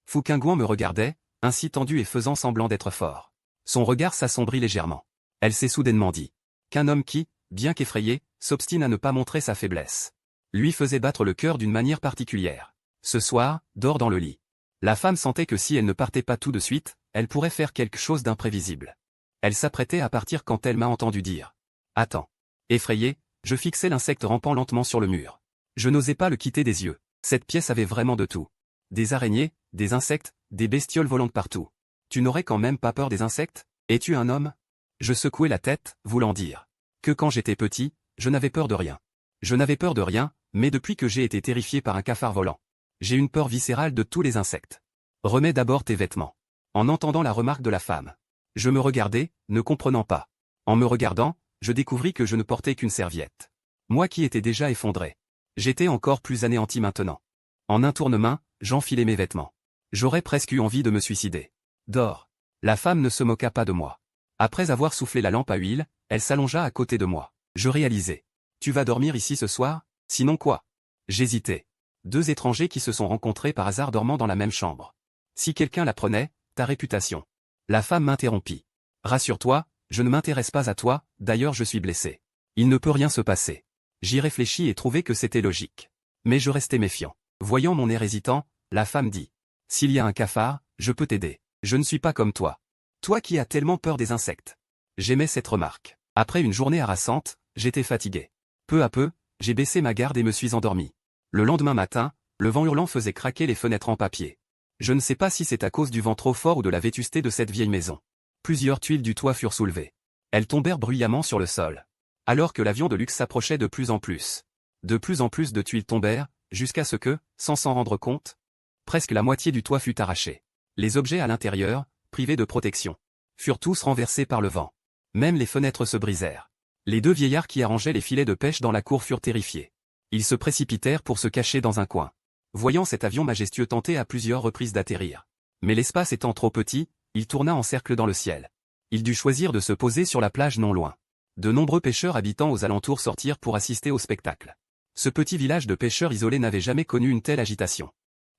Fouquingouan me regardait, ainsi tendu et faisant semblant d'être fort. Son regard s'assombrit légèrement. Elle s'est soudainement dit. Qu'un homme qui, bien qu'effrayé, s'obstine à ne pas montrer sa faiblesse. Lui faisait battre le cœur d'une manière particulière. Ce soir, dors dans le lit. La femme sentait que si elle ne partait pas tout de suite, elle pourrait faire quelque chose d'imprévisible. Elle s'apprêtait à partir quand elle m'a entendu dire. Attends. Effrayé, je fixais l'insecte rampant lentement sur le mur. Je n'osais pas le quitter des yeux. Cette pièce avait vraiment de tout. Des araignées, des insectes, des bestioles volantes partout. Tu n'aurais quand même pas peur des insectes? Es-tu un homme? Je secouai la tête, voulant dire que quand j'étais petit, je n'avais peur de rien. Je n'avais peur de rien, mais depuis que j'ai été terrifié par un cafard volant, j'ai une peur viscérale de tous les insectes. Remets d'abord tes vêtements. En entendant la remarque de la femme, je me regardais, ne comprenant pas. En me regardant, je découvris que je ne portais qu'une serviette. Moi qui étais déjà effondré. J'étais encore plus anéanti maintenant. En un tournement, j'enfilai mes vêtements. J'aurais presque eu envie de me suicider. Dors. La femme ne se moqua pas de moi. Après avoir soufflé la lampe à huile, elle s'allongea à côté de moi. Je réalisai. Tu vas dormir ici ce soir? Sinon quoi? J'hésitais. 2 étrangers qui se sont rencontrés par hasard dormant dans la même chambre. Si quelqu'un la prenait, ta réputation. La femme m'interrompit. Rassure-toi, je ne m'intéresse pas à toi, d'ailleurs je suis blessé. Il ne peut rien se passer. J'y réfléchis et trouvai que c'était logique. Mais je restais méfiant. Voyant mon air hésitant, la femme dit. S'il y a un cafard, je peux t'aider. Je ne suis pas comme toi. Toi qui as tellement peur des insectes. J'aimais cette remarque. Après une journée harassante, j'étais fatigué. Peu à peu, j'ai baissé ma garde et me suis endormi. Le lendemain matin, le vent hurlant faisait craquer les fenêtres en papier. Je ne sais pas si c'est à cause du vent trop fort ou de la vétusté de cette vieille maison. Plusieurs tuiles du toit furent soulevées. Elles tombèrent bruyamment sur le sol. Alors que l'avion de luxe s'approchait de plus en plus. De plus en plus de tuiles tombèrent, jusqu'à ce que, sans s'en rendre compte, presque la moitié du toit fut arrachée. Les objets à l'intérieur, privés de protection, furent tous renversés par le vent. Même les fenêtres se brisèrent. Les 2 vieillards qui arrangeaient les filets de pêche dans la cour furent terrifiés. Ils se précipitèrent pour se cacher dans un coin. Voyant cet avion majestueux tenter à plusieurs reprises d'atterrir. Mais l'espace étant trop petit, il tourna en cercle dans le ciel. Il dut choisir de se poser sur la plage non loin. De nombreux pêcheurs habitant aux alentours sortirent pour assister au spectacle. Ce petit village de pêcheurs isolés n'avait jamais connu une telle agitation.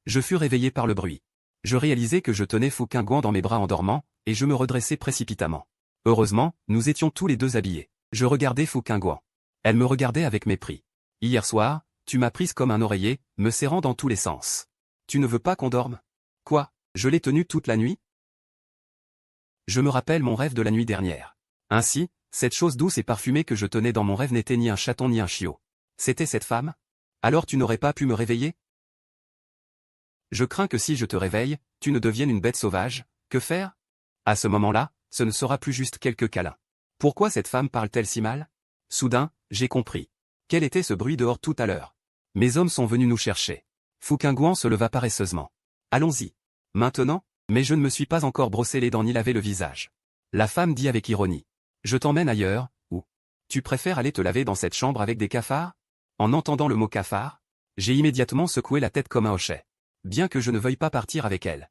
Je fus réveillé par le bruit. Je réalisai que je tenais Fouquingouan dans mes bras en dormant, et je me redressai précipitamment. Heureusement, nous étions tous les 2 habillés. Je regardais Fouquingouan. Elle me regardait avec mépris. Hier soir, tu m'as prise comme un oreiller, me serrant dans tous les sens. Tu ne veux pas qu'on dorme? Quoi, je l'ai tenue toute la nuit? Je me rappelle mon rêve de la nuit dernière. Ainsi, cette chose douce et parfumée que je tenais dans mon rêve n'était ni un chaton ni un chiot. C'était cette femme? Alors tu n'aurais pas pu me réveiller? Je crains que si je te réveille, tu ne deviennes une bête sauvage. Que faire? À ce moment-là, ce ne sera plus juste quelques câlins. Pourquoi cette femme parle-t-elle si mal? Soudain, j'ai compris. Quel était ce bruit dehors tout à l'heure? Mes hommes sont venus nous chercher. Fouquingouan se leva paresseusement. Allons-y. Maintenant? Mais je ne me suis pas encore brossé les dents ni lavé le visage. La femme dit avec ironie. Je t'emmène ailleurs, ou? Tu préfères aller te laver dans cette chambre avec des cafards? En entendant le mot cafard, j'ai immédiatement secoué la tête comme un hochet. Bien que je ne veuille pas partir avec elle.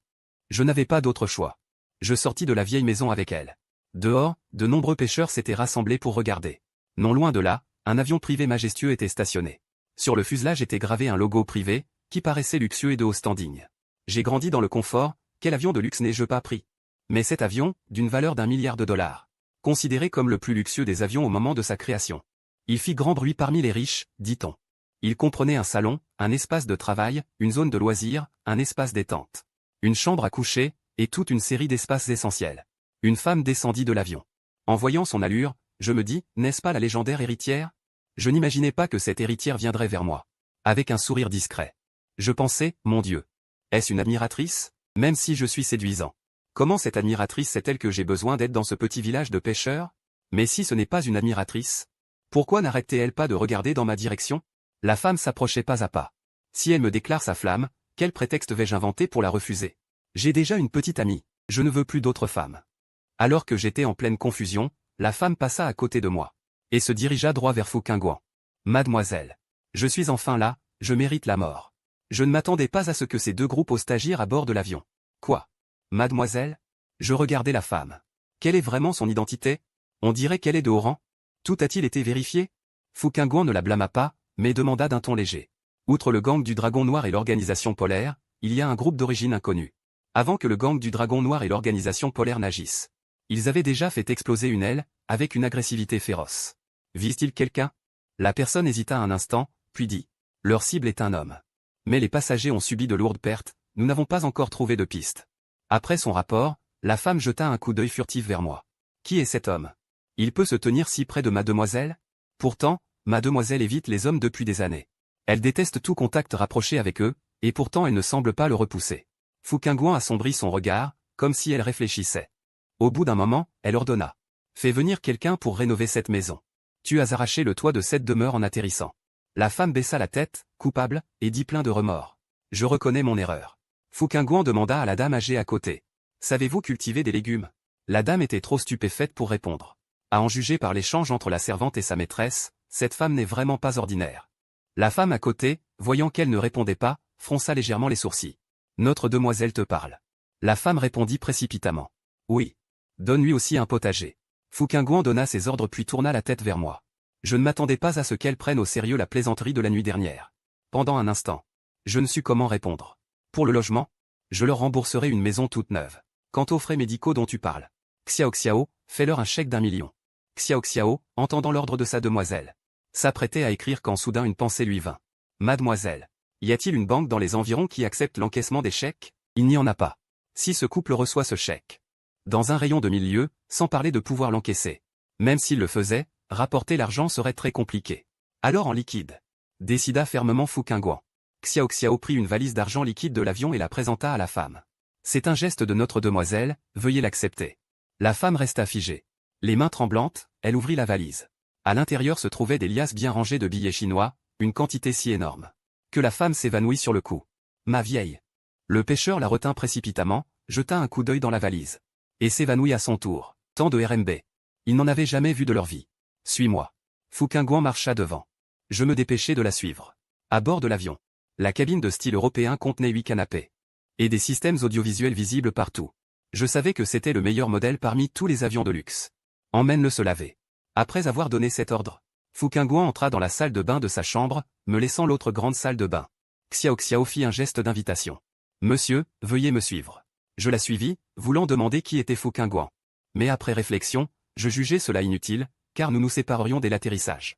Je n'avais pas d'autre choix. Je sortis de la vieille maison avec elle. Dehors, de nombreux pêcheurs s'étaient rassemblés pour regarder. Non loin de là, un avion privé majestueux était stationné. Sur le fuselage était gravé un logo privé, qui paraissait luxueux et de haut standing. J'ai grandi dans le confort, quel avion de luxe n'ai-je pas pris? Mais cet avion, d'une valeur d'1 milliard de dollars. Considéré comme le plus luxueux des avions au moment de sa création. Il fit grand bruit parmi les riches, dit-on. Il comprenait un salon, un espace de travail, une zone de loisirs, un espace détente. Une chambre à coucher, et toute une série d'espaces essentiels. Une femme descendit de l'avion. En voyant son allure, je me dis, n'est-ce pas la légendaire héritière? Je n'imaginais pas que cette héritière viendrait vers moi. Avec un sourire discret. Je pensais, mon Dieu. Est-ce une admiratrice? Même si je suis séduisant. Comment cette admiratrice sait-elle que j'ai besoin d'être dans ce petit village de pêcheurs? Mais si ce n'est pas une admiratrice, pourquoi n'arrêtait-elle pas de regarder dans ma direction? La femme s'approchait pas à pas. Si elle me déclare sa flamme, quel prétexte vais-je inventer pour la refuser? J'ai déjà une petite amie, je ne veux plus d'autres femmes. Alors que j'étais en pleine confusion, la femme passa à côté de moi. Et se dirigea droit vers Fouquingouan. Mademoiselle. Je suis enfin là, je mérite la mort. Je ne m'attendais pas à ce que ces 2 groupes aux stagiaires à bord de l'avion. Quoi? Mademoiselle? Je regardais la femme. Quelle est vraiment son identité? On dirait qu'elle est de haut rang. Tout a-t-il été vérifié? Fouquingouan ne la blâma pas, mais demanda d'un ton léger. Outre le gang du Dragon Noir et l'organisation polaire, il y a un groupe d'origine inconnue. Avant que le gang du Dragon Noir et l'organisation polaire n'agissent. Ils avaient déjà fait exploser une aile, avec une agressivité féroce. Vise-t-il quelqu'un? La personne hésita un instant, puis dit. Leur cible est un homme. Mais les passagers ont subi de lourdes pertes, nous n'avons pas encore trouvé de piste. Après son rapport, la femme jeta un coup d'œil furtif vers moi. Qui est cet homme? Il peut se tenir si près de mademoiselle? Pourtant, mademoiselle évite les hommes depuis des années. Elle déteste tout contact rapproché avec eux, et pourtant elle ne semble pas le repousser. Fouquingouan assombrit son regard, comme si elle réfléchissait. Au bout d'un moment, elle ordonna. Fais venir quelqu'un pour rénover cette maison. Tu as arraché le toit de cette demeure en atterrissant. La femme baissa la tête, coupable, et dit plein de remords. Je reconnais mon erreur. Fouquingouan demanda à la dame âgée à côté. Savez-vous cultiver des légumes? La dame était trop stupéfaite pour répondre. À en juger par l'échange entre la servante et sa maîtresse, cette femme n'est vraiment pas ordinaire. La femme à côté, voyant qu'elle ne répondait pas, fronça légèrement les sourcils. Notre demoiselle te parle. La femme répondit précipitamment. Oui. Donne-lui aussi un potager. Fouquingouan donna ses ordres puis tourna la tête vers moi. Je ne m'attendais pas à ce qu'elle prenne au sérieux la plaisanterie de la nuit dernière. Pendant un instant, Je ne sus comment répondre. Pour le logement, je leur rembourserai une maison toute neuve. Quant aux frais médicaux dont tu parles, Xiao Xiao, fais-leur un chèque d'1 million. Xiao Xiao, entendant l'ordre de sa demoiselle, s'apprêtait à écrire quand soudain une pensée lui vint. Mademoiselle, y a-t-il une banque dans les environs qui accepte l'encaissement des chèques? Il n'y en a pas. Si ce couple reçoit ce chèque dans un rayon de 1000 lieues, sans parler de pouvoir l'encaisser, même s'il le faisait, rapporter l'argent serait très compliqué. Alors en liquide, décida fermement Fouquinguan. Xiao Xiao prit une valise d'argent liquide de l'avion et la présenta à la femme. C'est un geste de notre demoiselle, veuillez l'accepter. La femme resta figée. Les mains tremblantes, elle ouvrit la valise. À l'intérieur se trouvaient des liasses bien rangées de billets chinois, une quantité si énorme que la femme s'évanouit sur le coup. Ma vieille. Le pêcheur la retint précipitamment, jeta un coup d'œil dans la valise et s'évanouit à son tour. Tant de RMB. Ils n'en avaient jamais vu de leur vie. Suis-moi. Fouquinguan marcha devant. Je me dépêchai de la suivre. À bord de l'avion, la cabine de style européen contenait 8 canapés et des systèmes audiovisuels visibles partout. Je savais que c'était le meilleur modèle parmi tous les avions de luxe. Emmène-le se laver. Après avoir donné cet ordre, Fouquinguan entra dans la salle de bain de sa chambre, me laissant l'autre grande salle de bain. Xiao Xiao fit un geste d'invitation. Monsieur, veuillez me suivre. Je la suivis, voulant demander qui était Fouquinguan. Mais après réflexion, je jugeai cela inutile, car nous nous séparerions dès l'atterrissage.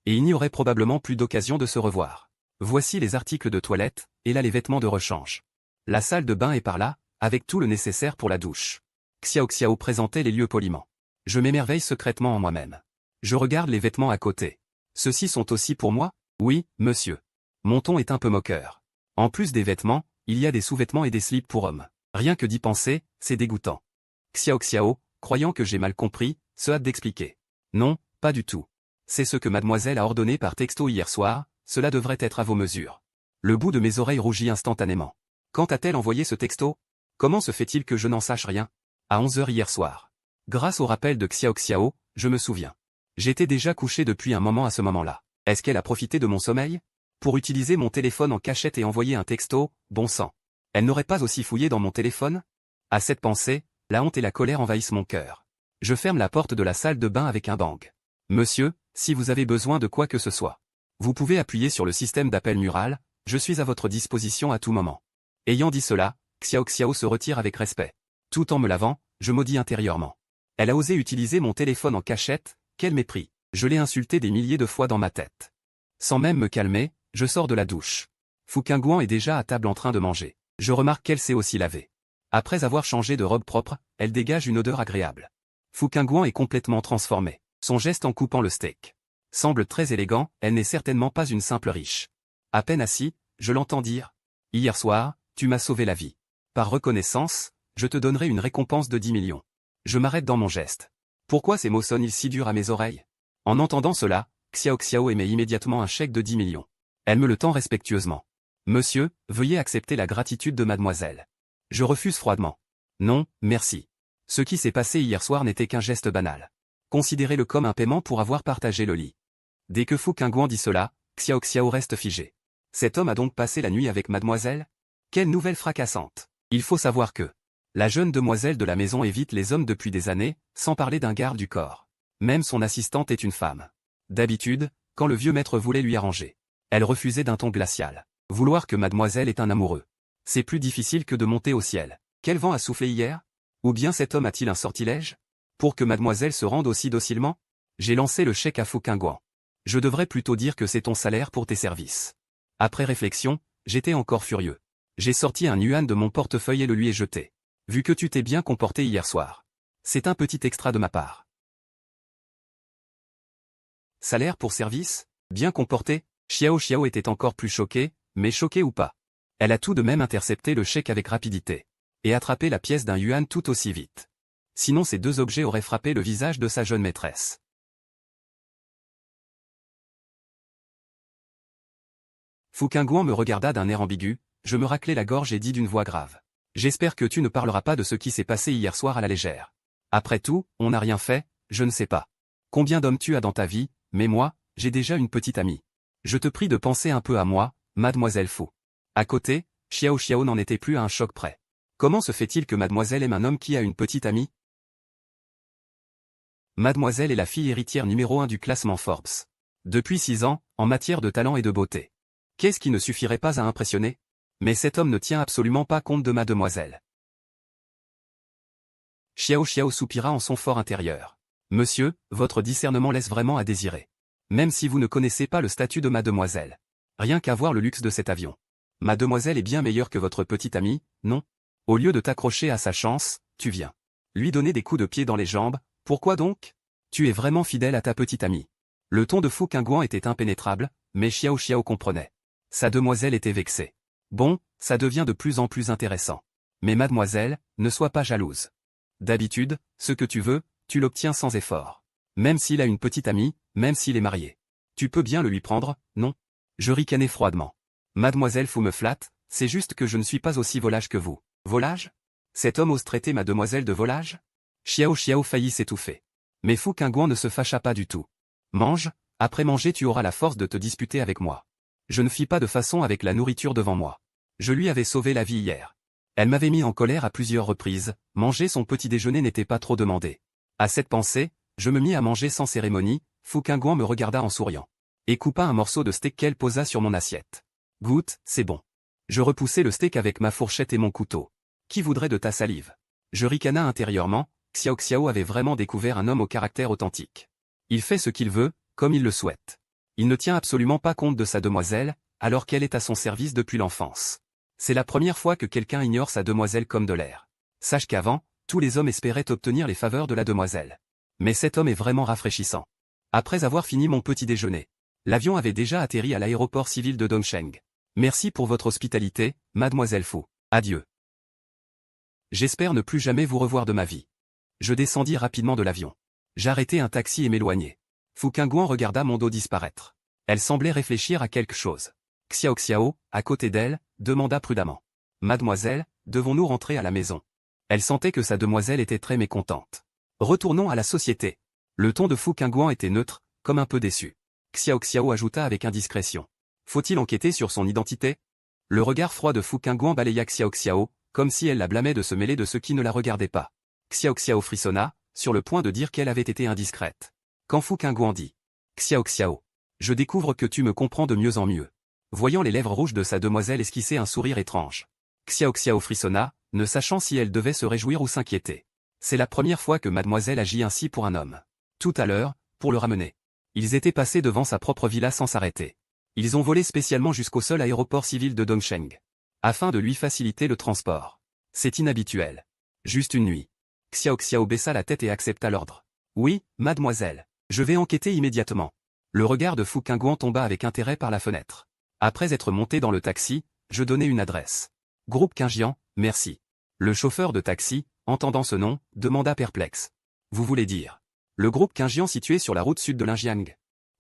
Et il n'y aurait probablement plus d'occasion de se revoir. Voici les articles de toilette, et là les vêtements de rechange. La salle de bain est par là, avec tout le nécessaire pour la douche. Xiao Xiao présentait les lieux poliment. Je m'émerveille secrètement en moi-même. Je regarde les vêtements à côté. Ceux-ci sont aussi pour moi? Oui, monsieur. Mon ton est un peu moqueur. En plus des vêtements, il y a des sous-vêtements et des slips pour hommes. Rien que d'y penser, c'est dégoûtant. Xiao Xiao, croyant que j'ai mal compris, se hâte d'expliquer. Non, pas du tout. C'est ce que mademoiselle a ordonné par texto hier soir, cela devrait être à vos mesures. Le bout de mes oreilles rougit instantanément. Quand a-t-elle envoyé ce texto? Comment se fait-il que je n'en sache rien? À 11 h hier soir. Grâce au rappel de Xiao Xiao, je me souviens. J'étais déjà couché depuis un moment à ce moment-là. Est-ce qu'elle a profité de mon sommeil pour utiliser mon téléphone en cachette et envoyer un texto? Bon sang. Elle n'aurait pas aussi fouillé dans mon téléphone? À cette pensée, la honte et la colère envahissent mon cœur. Je ferme la porte de la salle de bain avec un bang. Monsieur, si vous avez besoin de quoi que ce soit, vous pouvez appuyer sur le système d'appel mural, je suis à votre disposition à tout moment. Ayant dit cela, Xiao Xiao se retire avec respect. Tout en me lavant, je maudis intérieurement. Elle a osé utiliser mon téléphone en cachette, quel mépris. Je l'ai insulté des milliers de fois dans ma tête. Sans même me calmer, je sors de la douche. Fouquinguan est déjà à table en train de manger. Je remarque qu'elle s'est aussi lavée. Après avoir changé de robe propre, elle dégage une odeur agréable. Fouquinguan est complètement transformé. Son geste en coupant le steak semble très élégant, elle n'est certainement pas une simple riche. À peine assis, je l'entends dire « Hier soir, tu m'as sauvé la vie. Par reconnaissance, je te donnerai une récompense de 10 millions. » Je m'arrête dans mon geste. Pourquoi ces mots sonnent-ils si durs à mes oreilles? En entendant cela, Xiao Xiao émet immédiatement un chèque de 10 millions. Elle me le tend respectueusement. Monsieur, veuillez accepter la gratitude de mademoiselle. Je refuse froidement. Non, merci. Ce qui s'est passé hier soir n'était qu'un geste banal. Considérez-le comme un paiement pour avoir partagé le lit. Dès que Fouquinguan dit cela, Xiao Xiao reste figé. Cet homme a donc passé la nuit avec mademoiselle? Quelle nouvelle fracassante. Il faut savoir que la jeune demoiselle de la maison évite les hommes depuis des années, sans parler d'un garde du corps. Même son assistante est une femme. D'habitude, quand le vieux maître voulait lui arranger, elle refusait d'un ton glacial. Vouloir que mademoiselle est un amoureux. C'est plus difficile que de monter au ciel. Quel vent a soufflé hier? Ou bien cet homme a-t-il un sortilège pour que mademoiselle se rende aussi docilement? J'ai lancé le chèque à Fouquinguan. Je devrais plutôt dire que c'est ton salaire pour tes services. Après réflexion, j'étais encore furieux. J'ai sorti un yuan de mon portefeuille et le lui ai jeté. Vu que tu t'es bien comporté hier soir. C'est un petit extra de ma part. Salaire pour service? Bien comporté? Xiao Xiao était encore plus choquée, mais choquée ou pas. Elle a tout de même intercepté le chèque avec rapidité. Et attrapé la pièce d'un yuan tout aussi vite. Sinon ces deux objets auraient frappé le visage de sa jeune maîtresse. Fouquinguan me regarda d'un air ambigu, je me raclai la gorge et dis d'une voix grave. J'espère que tu ne parleras pas de ce qui s'est passé hier soir à la légère. Après tout, on n'a rien fait, je ne sais pas. Combien d'hommes tu as dans ta vie, mais moi, j'ai déjà une petite amie. Je te prie de penser un peu à moi, mademoiselle Fou. À côté, Xiao Xiao n'en était plus à un choc près. Comment se fait-il que mademoiselle aime un homme qui a une petite amie? Mademoiselle est la fille héritière numéro 1 du classement Forbes. Depuis 6 ans, en matière de talent et de beauté. Qu'est-ce qui ne suffirait pas à impressionner? Mais cet homme ne tient absolument pas compte de mademoiselle. Xiao Xiao soupira en son fort intérieur. Monsieur, votre discernement laisse vraiment à désirer. Même si vous ne connaissez pas le statut de mademoiselle. Rien qu'à voir le luxe de cet avion. Mademoiselle est bien meilleure que votre petite amie, non? Au lieu de t'accrocher à sa chance, tu viens lui donner des coups de pied dans les jambes, pourquoi donc? Tu es vraiment fidèle à ta petite amie. Le ton de Fu Qingguan était impénétrable, mais Xiao Xiao comprenait. Sa demoiselle était vexée. Bon, ça devient de plus en plus intéressant. Mais mademoiselle, ne sois pas jalouse. D'habitude, ce que tu veux, tu l'obtiens sans effort. Même s'il a une petite amie, même s'il est marié. Tu peux bien le lui prendre, non? Je ricanai froidement. Mademoiselle Fu me flatte, c'est juste que je ne suis pas aussi volage que vous. Volage? Cet homme ose traiter ma demoiselle de volage? Xiao Xiao faillit s'étouffer. Mais Fu Qingguan ne se fâcha pas du tout. Mange, après manger tu auras la force de te disputer avec moi. Je ne fis pas de façon avec la nourriture devant moi. Je lui avais sauvé la vie hier. Elle m'avait mis en colère à plusieurs reprises, manger son petit déjeuner n'était pas trop demandé. À cette pensée, je me mis à manger sans cérémonie, Fu Qingguan me regarda en souriant. Et coupa un morceau de steak qu'elle posa sur mon assiette. Goûte, c'est bon. Je repoussai le steak avec ma fourchette et mon couteau. Qui voudrait de ta salive? Je ricana intérieurement, Xiao Xiao avait vraiment découvert un homme au caractère authentique. Il fait ce qu'il veut, comme il le souhaite. Il ne tient absolument pas compte de sa demoiselle, alors qu'elle est à son service depuis l'enfance. C'est la première fois que quelqu'un ignore sa demoiselle comme de l'air. Sache qu'avant, tous les hommes espéraient obtenir les faveurs de la demoiselle. Mais cet homme est vraiment rafraîchissant. Après avoir fini mon petit déjeuner, l'avion avait déjà atterri à l'aéroport civil de Dongsheng. Merci pour votre hospitalité, mademoiselle Fu. Adieu. J'espère ne plus jamais vous revoir de ma vie. Je descendis rapidement de l'avion. J'arrêtai un taxi et m'éloignai. Fu Qingguan regarda mon dos disparaître. Elle semblait réfléchir à quelque chose. Xiao Xiao, à côté d'elle, demanda prudemment. Mademoiselle, devons-nous rentrer à la maison? Elle sentait que sa demoiselle était très mécontente. Retournons à la société. Le ton de Fu Qingguan était neutre, comme un peu déçu. Xiao Xiao ajouta avec indiscrétion. Faut-il enquêter sur son identité? Le regard froid de Fu Qingguan balaya Xiao Xiao, comme si elle la blâmait de se mêler de ceux qui ne la regardaient pas. Xiao Xiao frissonna, sur le point de dire qu'elle avait été indiscrète. Quand Fu Qingguan dit « Xiao Xiao, je découvre que tu me comprends de mieux en mieux ». Voyant les lèvres rouges de sa demoiselle esquisser un sourire étrange. Xiao Xiao frissonna, ne sachant si elle devait se réjouir ou s'inquiéter. C'est la première fois que mademoiselle agit ainsi pour un homme. Tout à l'heure, pour le ramener. Ils étaient passés devant sa propre villa sans s'arrêter. Ils ont volé spécialement jusqu'au seul aéroport civil de Dongsheng. Afin de lui faciliter le transport. C'est inhabituel. Juste une nuit. Xiao Xiao baissa la tête et accepta l'ordre. Oui, mademoiselle. Je vais enquêter immédiatement. Le regard de Fu Qingguan tomba avec intérêt par la fenêtre. Après être monté dans le taxi, je donnai une adresse. Groupe Qingjian, merci. Le chauffeur de taxi, entendant ce nom, demanda perplexe. Vous voulez dire? Le groupe Qingjian situé sur la route sud de l'Injiang.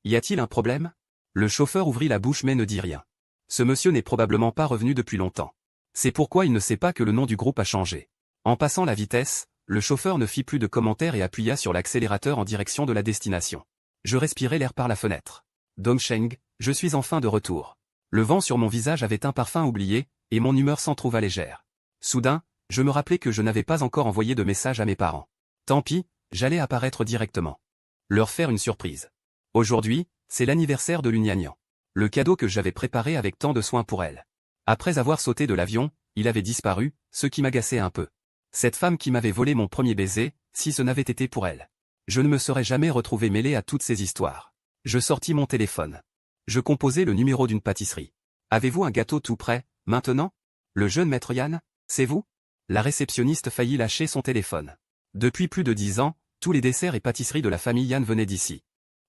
Y a-t-il un problème? Le chauffeur ouvrit la bouche mais ne dit rien. Ce monsieur n'est probablement pas revenu depuis longtemps. C'est pourquoi il ne sait pas que le nom du groupe a changé. En passant la vitesse, le chauffeur ne fit plus de commentaires et appuya sur l'accélérateur en direction de la destination. Je respirai l'air par la fenêtre. Dongsheng, je suis enfin de retour. Le vent sur mon visage avait un parfum oublié, et mon humeur s'en trouva légère. Soudain, je me rappelai que je n'avais pas encore envoyé de message à mes parents. Tant pis, j'allais apparaître directement. Leur faire une surprise. Aujourd'hui, c'est l'anniversaire de Lunyanian. Le cadeau que j'avais préparé avec tant de soin pour elle. Après avoir sauté de l'avion, il avait disparu, ce qui m'agaçait un peu. Cette femme qui m'avait volé mon premier baiser, si ce n'avait été pour elle. Je ne me serais jamais retrouvé mêlé à toutes ces histoires. Je sortis mon téléphone. Je composai le numéro d'une pâtisserie. Avez-vous un gâteau tout prêt, maintenant? Le jeune maître Yann, c'est vous? La réceptionniste faillit lâcher son téléphone. Depuis plus de 10 ans, tous les desserts et pâtisseries de la famille Yann venaient d'ici.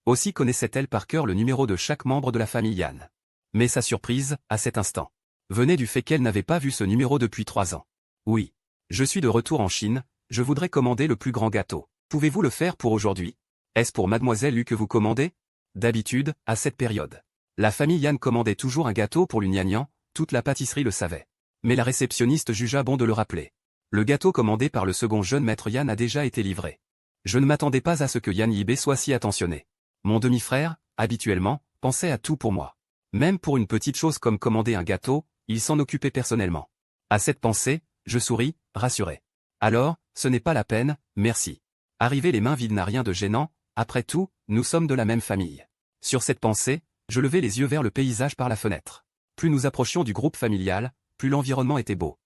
Aussi connaissait-elle par cœur le numéro de chaque membre de la famille Yann. Mais sa surprise, à cet instant, venait du fait qu'elle n'avait pas vu ce numéro depuis 3 ans. Oui. Je suis de retour en Chine, je voudrais commander le plus grand gâteau. Pouvez-vous le faire pour aujourd'hui? Est-ce pour mademoiselle Lu que vous commandez? D'habitude, à cette période. La famille Yann commandait toujours un gâteau pour Lunyanian, toute la pâtisserie le savait. Mais la réceptionniste jugea bon de le rappeler. Le gâteau commandé par le second jeune maître Yann a déjà été livré. Je ne m'attendais pas à ce que Yann Yibé soit si attentionné. Mon demi-frère, habituellement, pensait à tout pour moi. Même pour une petite chose comme commander un gâteau, il s'en occupait personnellement. À cette pensée, je souris, rassuré. Alors, ce n'est pas la peine, merci. Arriver les mains vides n'a rien de gênant, après tout, nous sommes de la même famille. Sur cette pensée, je levai les yeux vers le paysage par la fenêtre. Plus nous approchions du groupe familial, plus l'environnement était beau.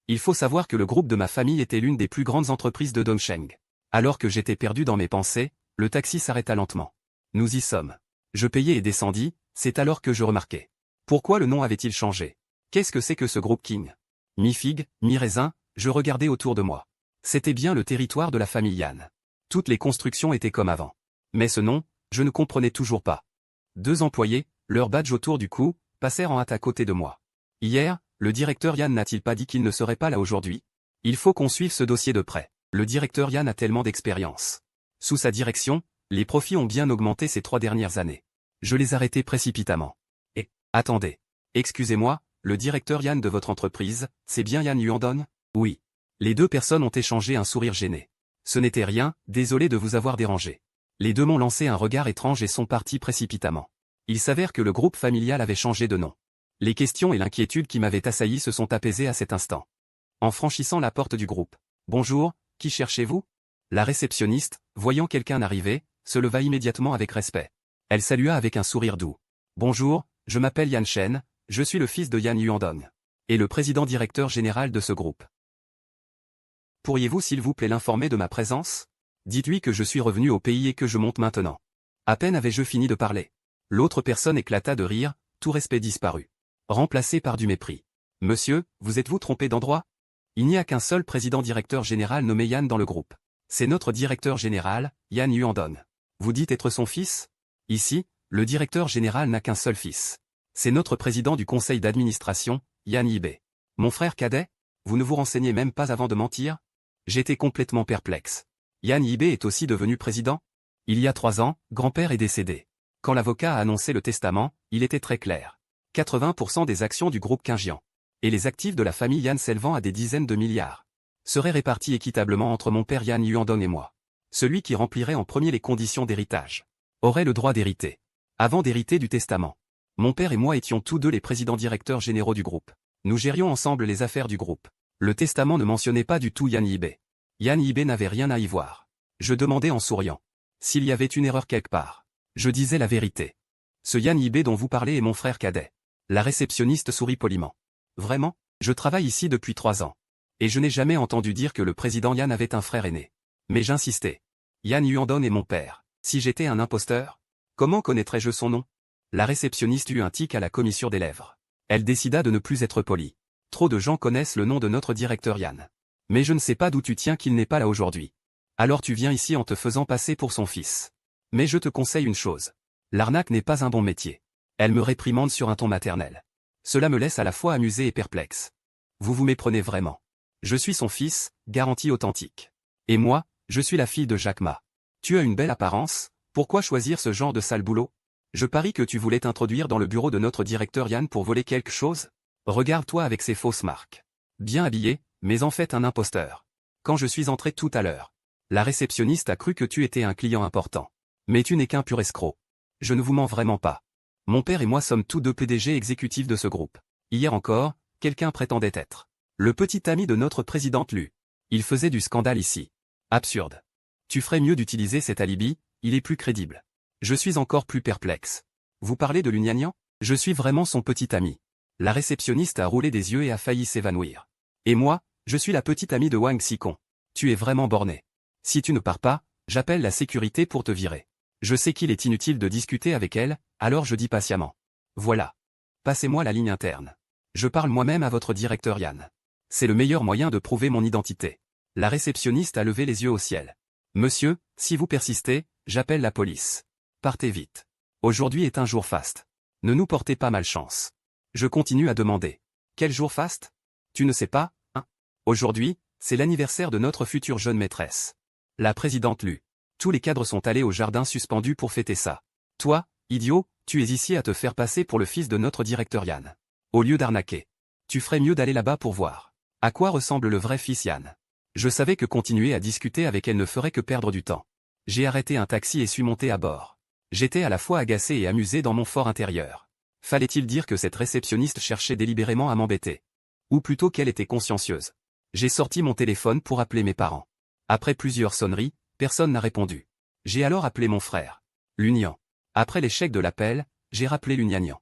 Il faut savoir que le groupe de ma famille était l'une des plus grandes entreprises de Dongsheng. Alors que j'étais perdu dans mes pensées, le taxi s'arrêta lentement. Nous y sommes. Je payai et descendis, c'est alors que je remarquai. Pourquoi le nom avait-il changé? Qu'est-ce que c'est que ce groupe King? Mi-figue, mi-raisin, je regardais autour de moi. C'était bien le territoire de la famille Yan. Toutes les constructions étaient comme avant. Mais ce nom, je ne comprenais toujours pas. 2 employés, leur badge autour du cou, passèrent en hâte à côté de moi. Hier, le directeur Yan n'a-t-il pas dit qu'il ne serait pas là aujourd'hui? Il faut qu'on suive ce dossier de près. Le directeur Yan a tellement d'expérience. Sous sa direction, les profits ont bien augmenté ces 3 dernières années. Je les arrêtai précipitamment. Et, attendez. Excusez-moi, le directeur Yan de votre entreprise, c'est bien Yan Yuandong? Oui. Les 2 personnes ont échangé un sourire gêné. Ce n'était rien, désolé de vous avoir dérangé. Les 2 m'ont lancé un regard étrange et sont partis précipitamment. Il s'avère que le groupe familial avait changé de nom. Les questions et l'inquiétude qui m'avaient assailli se sont apaisées à cet instant. En franchissant la porte du groupe. Bonjour, qui cherchez-vous? La réceptionniste, voyant quelqu'un arriver, se leva immédiatement avec respect. Elle salua avec un sourire doux. Bonjour, je m'appelle Yan Shen, je suis le fils de Yan Yuandong. Et le président directeur général de ce groupe. Pourriez-vous s'il vous plaît l'informer de ma présence? Dites-lui que je suis revenu au pays et que je monte maintenant. À peine avais-je fini de parler. L'autre personne éclata de rire, tout respect disparut. Remplacé par du mépris. Monsieur, vous êtes-vous trompé d'endroit? Il n'y a qu'un seul président directeur général nommé Yan dans le groupe. C'est notre directeur général, Yan Yuandong. Vous dites être son fils? Ici, le directeur général n'a qu'un seul fils. C'est notre président du conseil d'administration, Yan Yibei. Mon frère cadet? Vous ne vous renseignez même pas avant de mentir? J'étais complètement perplexe. Yan Yibei est aussi devenu président? Il y a 3 ans, grand-père est décédé. Quand l'avocat a annoncé le testament, il était très clair. 80% des actions du groupe Qingjian. Et les actifs de la famille Yan s'élevant à des dizaines de milliards. Seraient répartis équitablement entre mon père Yan Yuandong et moi. Celui qui remplirait en premier les conditions d'héritage aurait le droit d'hériter. Avant d'hériter du testament. Mon père et moi étions tous 2 les présidents directeurs généraux du groupe. Nous gérions ensemble les affaires du groupe. Le testament ne mentionnait pas du tout Yan Yibei. Yan Yibei n'avait rien à y voir. Je demandais en souriant. S'il y avait une erreur quelque part. Je disais la vérité. Ce Yan Yibei dont vous parlez est mon frère cadet. La réceptionniste sourit poliment. Vraiment? Je travaille ici depuis 3 ans. Et je n'ai jamais entendu dire que le président Yan avait un frère aîné. Mais j'insistais. Yan Yuandong est mon père. Si j'étais un imposteur, comment connaîtrais-je son nom? La réceptionniste eut un tic à la commissure des lèvres. Elle décida de ne plus être polie. Trop de gens connaissent le nom de notre directeur Yan. Mais je ne sais pas d'où tu tiens qu'il n'est pas là aujourd'hui. Alors tu viens ici en te faisant passer pour son fils. Mais je te conseille une chose. L'arnaque n'est pas un bon métier. Elle me réprimande sur un ton maternel. Cela me laisse à la fois amusé et perplexe. Vous vous méprenez vraiment. Je suis son fils, garantie authentique. Et moi, je suis la fille de Jack Ma. Tu as une belle apparence, pourquoi choisir ce genre de sale boulot? Je parie que tu voulais t'introduire dans le bureau de notre directeur Yan pour voler quelque chose? Regarde-toi avec ces fausses marques. Bien habillé, mais en fait un imposteur. Quand je suis entré tout à l'heure, la réceptionniste a cru que tu étais un client important. Mais tu n'es qu'un pur escroc. Je ne vous mens vraiment pas. Mon père et moi sommes tous 2 PDG exécutifs de ce groupe. Hier encore, quelqu'un prétendait être le petit ami de notre présidente Lu. Il faisait du scandale ici. Absurde. Tu ferais mieux d'utiliser cet alibi, il est plus crédible. Je suis encore plus perplexe. Vous parlez de Lu Nianian? Je suis vraiment son petit ami. La réceptionniste a roulé des yeux et a failli s'évanouir. Et moi, je suis la petite amie de Wang Xikong. Tu es vraiment borné. Si tu ne pars pas, j'appelle la sécurité pour te virer. Je sais qu'il est inutile de discuter avec elle, alors je dis patiemment. Voilà. Passez-moi la ligne interne. Je parle moi-même à votre directeur Yan. C'est le meilleur moyen de prouver mon identité. La réceptionniste a levé les yeux au ciel. Monsieur, si vous persistez, j'appelle la police. Partez vite. Aujourd'hui est un jour faste. Ne nous portez pas malchance. Je continue à demander. Quel jour faste? Tu ne sais pas, hein? Aujourd'hui, c'est l'anniversaire de notre future jeune maîtresse. La présidente Lu. Tous les cadres sont allés au jardin suspendu pour fêter ça. Toi, idiot, tu es ici à te faire passer pour le fils de notre directeur Yan. Au lieu d'arnaquer. Tu ferais mieux d'aller là-bas pour voir. À quoi ressemble le vrai fils Yan? Je savais que continuer à discuter avec elle ne ferait que perdre du temps. J'ai arrêté un taxi et suis monté à bord. J'étais à la fois agacé et amusé dans mon fort intérieur. Fallait-il dire que cette réceptionniste cherchait délibérément à m'embêter? Ou plutôt qu'elle était consciencieuse? J'ai sorti mon téléphone pour appeler mes parents. Après plusieurs sonneries, personne n'a répondu. J'ai alors appelé mon frère. Lu Nian. Après l'échec de l'appel, j'ai rappelé Lu Nianian.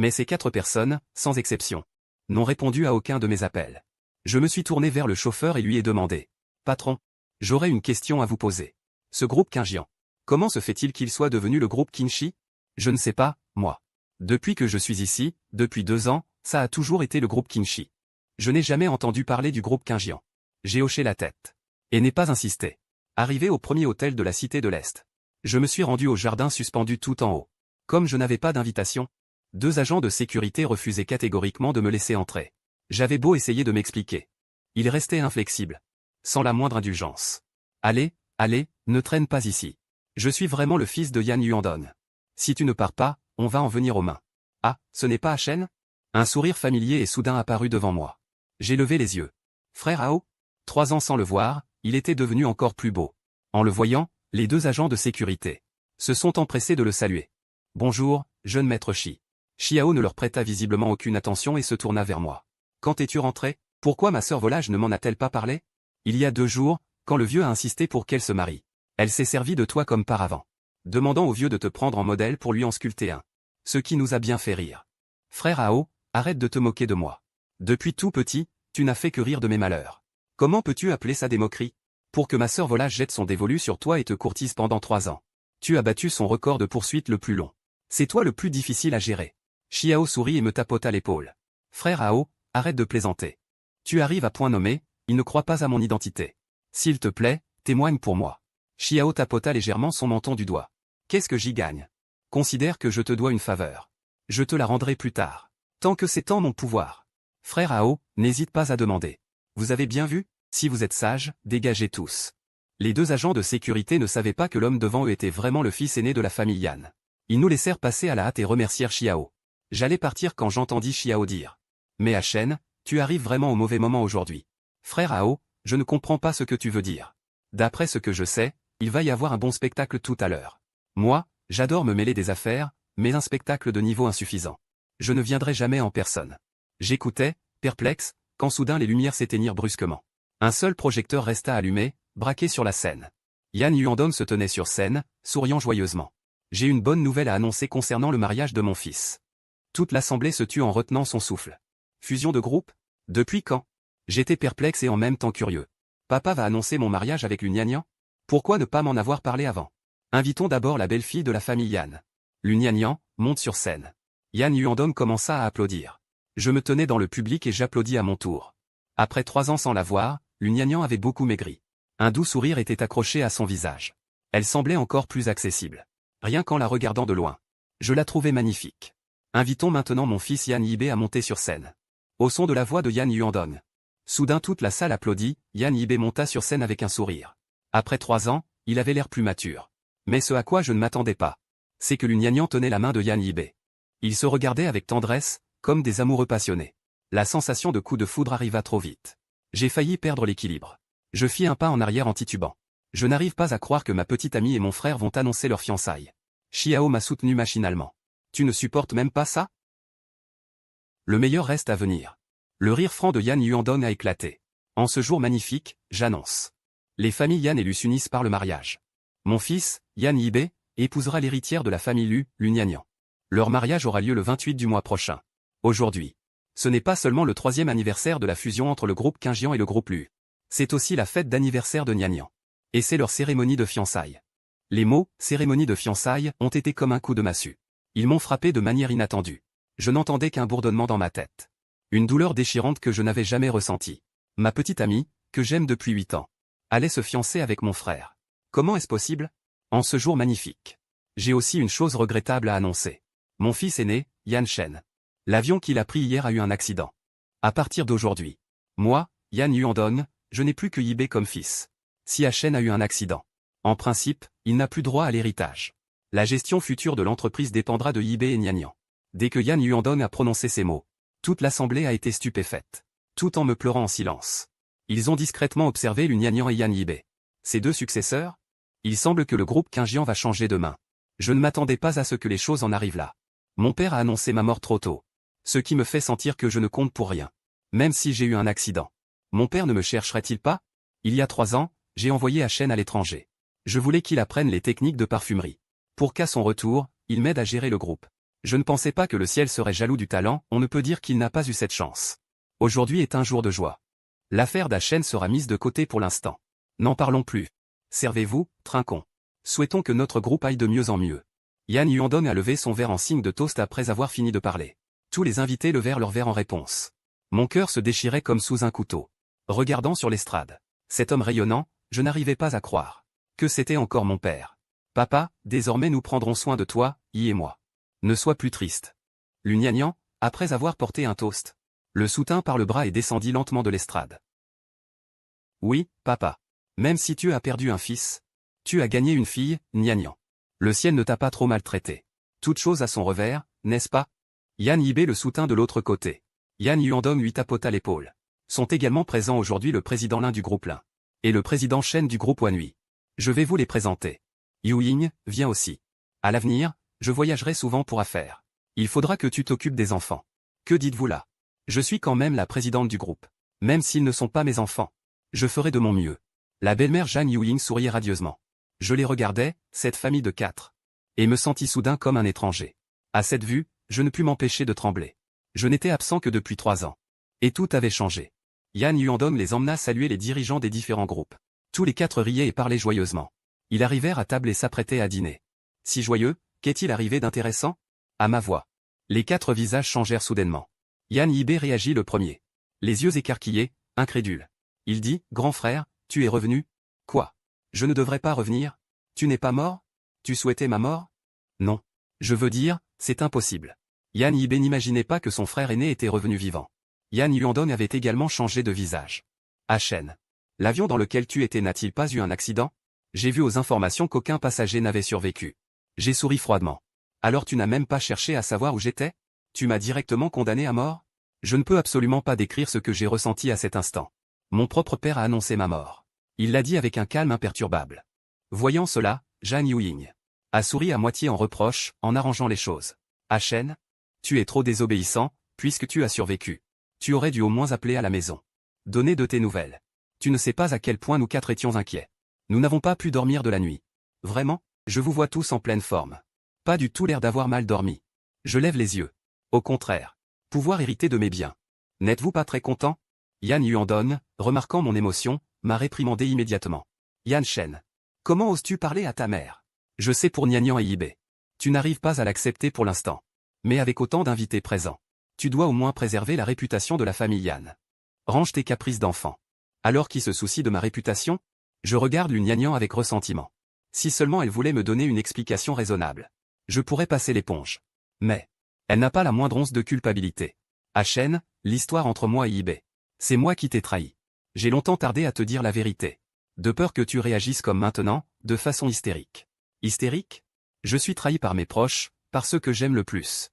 Mais ces 4 personnes, sans exception, n'ont répondu à aucun de mes appels. Je me suis tourné vers le chauffeur et lui ai demandé. Patron, j'aurais une question à vous poser. Ce groupe Kinjian, comment se fait-il qu'il soit devenu le groupe Kinshi? Je ne sais pas, moi. Depuis que je suis ici, depuis 2 ans, ça a toujours été le groupe Kinshi. Je n'ai jamais entendu parler du groupe Kinjian. J'ai hoché la tête. Et n'ai pas insisté. Arrivé au premier hôtel de la cité de l'Est, je me suis rendu au jardin suspendu tout en haut. Comme je n'avais pas d'invitation, 2 agents de sécurité refusaient catégoriquement de me laisser entrer. J'avais beau essayer de m'expliquer. Ils restaient inflexibles. Sans la moindre indulgence. Allez, allez, ne traîne pas ici. Je suis vraiment le fils de Yan Yuandong. Si tu ne pars pas, on va en venir aux mains. Ah, ce n'est pas Shen? Un sourire familier est soudain apparu devant moi. J'ai levé les yeux. Frère Hao? 3 ans sans le voir, il était devenu encore plus beau. En le voyant, les 2 agents de sécurité se sont empressés de le saluer. Bonjour, jeune maître Shi. Xiao ne leur prêta visiblement aucune attention et se tourna vers moi. Quand es-tu rentré? Pourquoi ma sœur Volage ne m'en a-t-elle pas parlé? Il y a 2 jours, quand le vieux a insisté pour qu'elle se marie. Elle s'est servie de toi comme paravent, demandant au vieux de te prendre en modèle pour lui en sculpter un. Ce qui nous a bien fait rire. Frère Hao, arrête de te moquer de moi. Depuis tout petit, tu n'as fait que rire de mes malheurs. Comment peux-tu appeler ça des moqueries? Pour que ma sœur Volage jette son dévolu sur toi et te courtise pendant 3 ans. Tu as battu son record de poursuite le plus long. C'est toi le plus difficile à gérer. Xiao sourit et me tapota l'épaule. Frère Hao, arrête de plaisanter. Tu arrives à point nommé, il ne croit pas à mon identité. S'il te plaît, témoigne pour moi. Xiao tapota légèrement son menton du doigt. Qu'est-ce que j'y gagne? Considère que je te dois une faveur. Je te la rendrai plus tard. Tant que c'est en mon pouvoir. Frère Hao, n'hésite pas à demander. Vous avez bien vu? Si vous êtes sages, dégagez tous. Les 2 agents de sécurité ne savaient pas que l'homme devant eux était vraiment le fils aîné de la famille Yan. Ils nous laissèrent passer à la hâte et remercièrent Xiao. J'allais partir quand j'entendis Xiao dire. Mais à Shen, tu arrives vraiment au mauvais moment aujourd'hui. Frère Hao, je ne comprends pas ce que tu veux dire. D'après ce que je sais, il va y avoir un bon spectacle tout à l'heure. Moi, j'adore me mêler des affaires, mais un spectacle de niveau insuffisant. Je ne viendrai jamais en personne. J'écoutais, perplexe, quand soudain les lumières s'éteignirent brusquement. Un seul projecteur resta allumé, braqué sur la scène. Yan Yuandong se tenait sur scène, souriant joyeusement. J'ai une bonne nouvelle à annoncer concernant le mariage de mon fils. Toute l'assemblée se tut en retenant son souffle. Fusion de groupe? Depuis quand? J'étais perplexe et en même temps curieux. Papa va annoncer mon mariage avec l'Uniagnan? Pourquoi ne pas m'en avoir parlé avant? Invitons d'abord la belle-fille de la famille Yan. L'Uniagnan monte sur scène. Yan Yuandong commença à applaudir. Je me tenais dans le public et j'applaudis à mon tour. Après 3 ans sans la voir, l'Uniagnan avait beaucoup maigri. Un doux sourire était accroché à son visage. Elle semblait encore plus accessible. Rien qu'en la regardant de loin. Je la trouvais magnifique. Invitons maintenant mon fils Yan Yibei à monter sur scène. Au son de la voix de Yan Yuandong. Soudain toute la salle applaudit, Yan Yibei monta sur scène avec un sourire. Après 3 ans, il avait l'air plus mature. Mais ce à quoi je ne m'attendais pas, c'est que l'Uniagnan tenait la main de Yan Yibei. Ils se regardaient avec tendresse, comme des amoureux passionnés. La sensation de coup de foudre arriva trop vite. J'ai failli perdre l'équilibre. Je fis un pas en arrière en titubant. Je n'arrive pas à croire que ma petite amie et mon frère vont annoncer leur fiançailles. Xiao m'a soutenu machinalement. Tu ne supportes même pas ça? Le meilleur reste à venir. Le rire franc de Yan Yuandong a éclaté. En ce jour magnifique, j'annonce. Les familles Yan et Lu s'unissent par le mariage. Mon fils, Yan Yibei, épousera l'héritière de la famille Lu, l'Uniagnan. Leur mariage aura lieu le 28 du mois prochain. Aujourd'hui. Ce n'est pas seulement le 3e anniversaire de la fusion entre le groupe Kinjian et le groupe Lu. C'est aussi la fête d'anniversaire de Nianian. Et c'est leur cérémonie de fiançailles. Les mots « cérémonie de fiançailles » ont été comme un coup de massue. Ils m'ont frappé de manière inattendue. Je n'entendais qu'un bourdonnement dans ma tête. Une douleur déchirante que je n'avais jamais ressentie. Ma petite amie, que j'aime depuis 8 ans, allait se fiancer avec mon frère. Comment est-ce possible? En ce jour magnifique. J'ai aussi une chose regrettable à annoncer. Mon fils aîné, Yan Shen. L'avion qu'il a pris hier a eu un accident. À partir d'aujourd'hui, moi, Yan Yuandong, je n'ai plus que Yibei comme fils. Si Shen a eu un accident, en principe, il n'a plus droit à l'héritage. La gestion future de l'entreprise dépendra de Yibei et Nianian. Dès que Yan Yuandong a prononcé ces mots, toute l'assemblée a été stupéfaite, tout en me pleurant en silence. Ils ont discrètement observé l'Uniagnan et Yan Yibei. Ces 2 successeurs? Il semble que le groupe Kinjian va changer de main. Je ne m'attendais pas à ce que les choses en arrivent là. Mon père a annoncé ma mort trop tôt. Ce qui me fait sentir que je ne compte pour rien. Même si j'ai eu un accident. Mon père ne me chercherait-il pas? Il y a 3 ans, j'ai envoyé Shen à l'étranger. Je voulais qu'il apprenne les techniques de parfumerie. Pour qu'à son retour, il m'aide à gérer le groupe. Je ne pensais pas que le ciel serait jaloux du talent, on ne peut dire qu'il n'a pas eu cette chance. Aujourd'hui est un jour de joie. L'affaire d'Achen sera mise de côté pour l'instant. N'en parlons plus. Servez-vous, trinquons. Souhaitons que notre groupe aille de mieux en mieux. Yan Yuandong a levé son verre en signe de toast après avoir fini de parler. Tous les invités levèrent leur verre en réponse. Mon cœur se déchirait comme sous un couteau. Regardant sur l'estrade, cet homme rayonnant, je n'arrivais pas à croire que c'était encore mon père. Papa, désormais nous prendrons soin de toi, Yi et moi. Ne sois plus triste. Lugnagnan, après avoir porté un toast, le soutint par le bras et descendit lentement de l'estrade. Oui, papa. Même si tu as perdu un fils, tu as gagné une fille, Gnagnan. Le ciel ne t'a pas trop maltraité. Toute chose a son revers, n'est-ce pas? Yan Yibé le soutint de l'autre côté. Yan Yuandong lui tapota l'épaule. Sont également présents aujourd'hui le président Lin du groupe Lin et le président Shen du groupe Wanhui. Je vais vous les présenter. Yu Ying, viens aussi. À l'avenir, je voyagerai souvent pour affaires. Il faudra que tu t'occupes des enfants. Que dites-vous là? Je suis quand même la présidente du groupe. Même s'ils ne sont pas mes enfants. Je ferai de mon mieux. La belle-mère Jeanne Yu Ying souriait radieusement. Je les regardais, cette famille de 4. Et me sentis soudain comme un étranger. À cette vue, je ne pus m'empêcher de trembler. Je n'étais absent que depuis 3 ans. Et tout avait changé. Yan Yuandong les emmena saluer les dirigeants des différents groupes. Tous les 4 riaient et parlaient joyeusement. Ils arrivèrent à table et s'apprêtaient à dîner. Si joyeux, qu'est-il arrivé d'intéressant? À ma voix. Les 4 visages changèrent soudainement. Yan Yibé réagit le premier. Les yeux écarquillés, incrédule. Il dit, grand frère, tu es revenu? Quoi? Je ne devrais pas revenir? Tu n'es pas mort? Tu souhaitais ma mort? Non. Je veux dire, c'est impossible. Yan Yibé n'imaginait pas que son frère aîné était revenu vivant. Yan Yuandong avait également changé de visage. Achen. L'avion dans lequel tu étais n'a-t-il pas eu un accident? J'ai vu aux informations qu'aucun passager n'avait survécu. J'ai souri froidement. Alors tu n'as même pas cherché à savoir où j'étais? Tu m'as directement condamné à mort? Je ne peux absolument pas décrire ce que j'ai ressenti à cet instant. Mon propre père a annoncé ma mort. Il l'a dit avec un calme imperturbable. Voyant cela, Jeanne Yu Ying a souri à moitié en reproche, en arrangeant les choses. Achen, tu es trop désobéissant, puisque tu as survécu. Tu aurais dû au moins appeler à la maison. Donner de tes nouvelles. Tu ne sais pas à quel point nous 4 étions inquiets. Nous n'avons pas pu dormir de la nuit. Vraiment, je vous vois tous en pleine forme. Pas du tout l'air d'avoir mal dormi. Je lève les yeux. Au contraire. Pouvoir hériter de mes biens. N'êtes-vous pas très content? Yan Yuandong, remarquant mon émotion, m'a réprimandé immédiatement. Yan Shen. Comment oses-tu parler à ta mère? Je sais pour Gnagnan et Yibé. Tu n'arrives pas à l'accepter pour l'instant. Mais avec autant d'invités présents, tu dois au moins préserver la réputation de la famille Yan. Range tes caprices d'enfant. Alors qui se soucie de ma réputation? Je regarde Gnagnan avec ressentiment. Si seulement elle voulait me donner une explication raisonnable. Je pourrais passer l'éponge. Mais, elle n'a pas la moindre once de culpabilité. Achen, l'histoire entre moi et Yibé. C'est moi qui t'ai trahi. J'ai longtemps tardé à te dire la vérité. De peur que tu réagisses comme maintenant, de façon hystérique. Hystérique? Je suis trahi par mes proches, par ceux que j'aime le plus.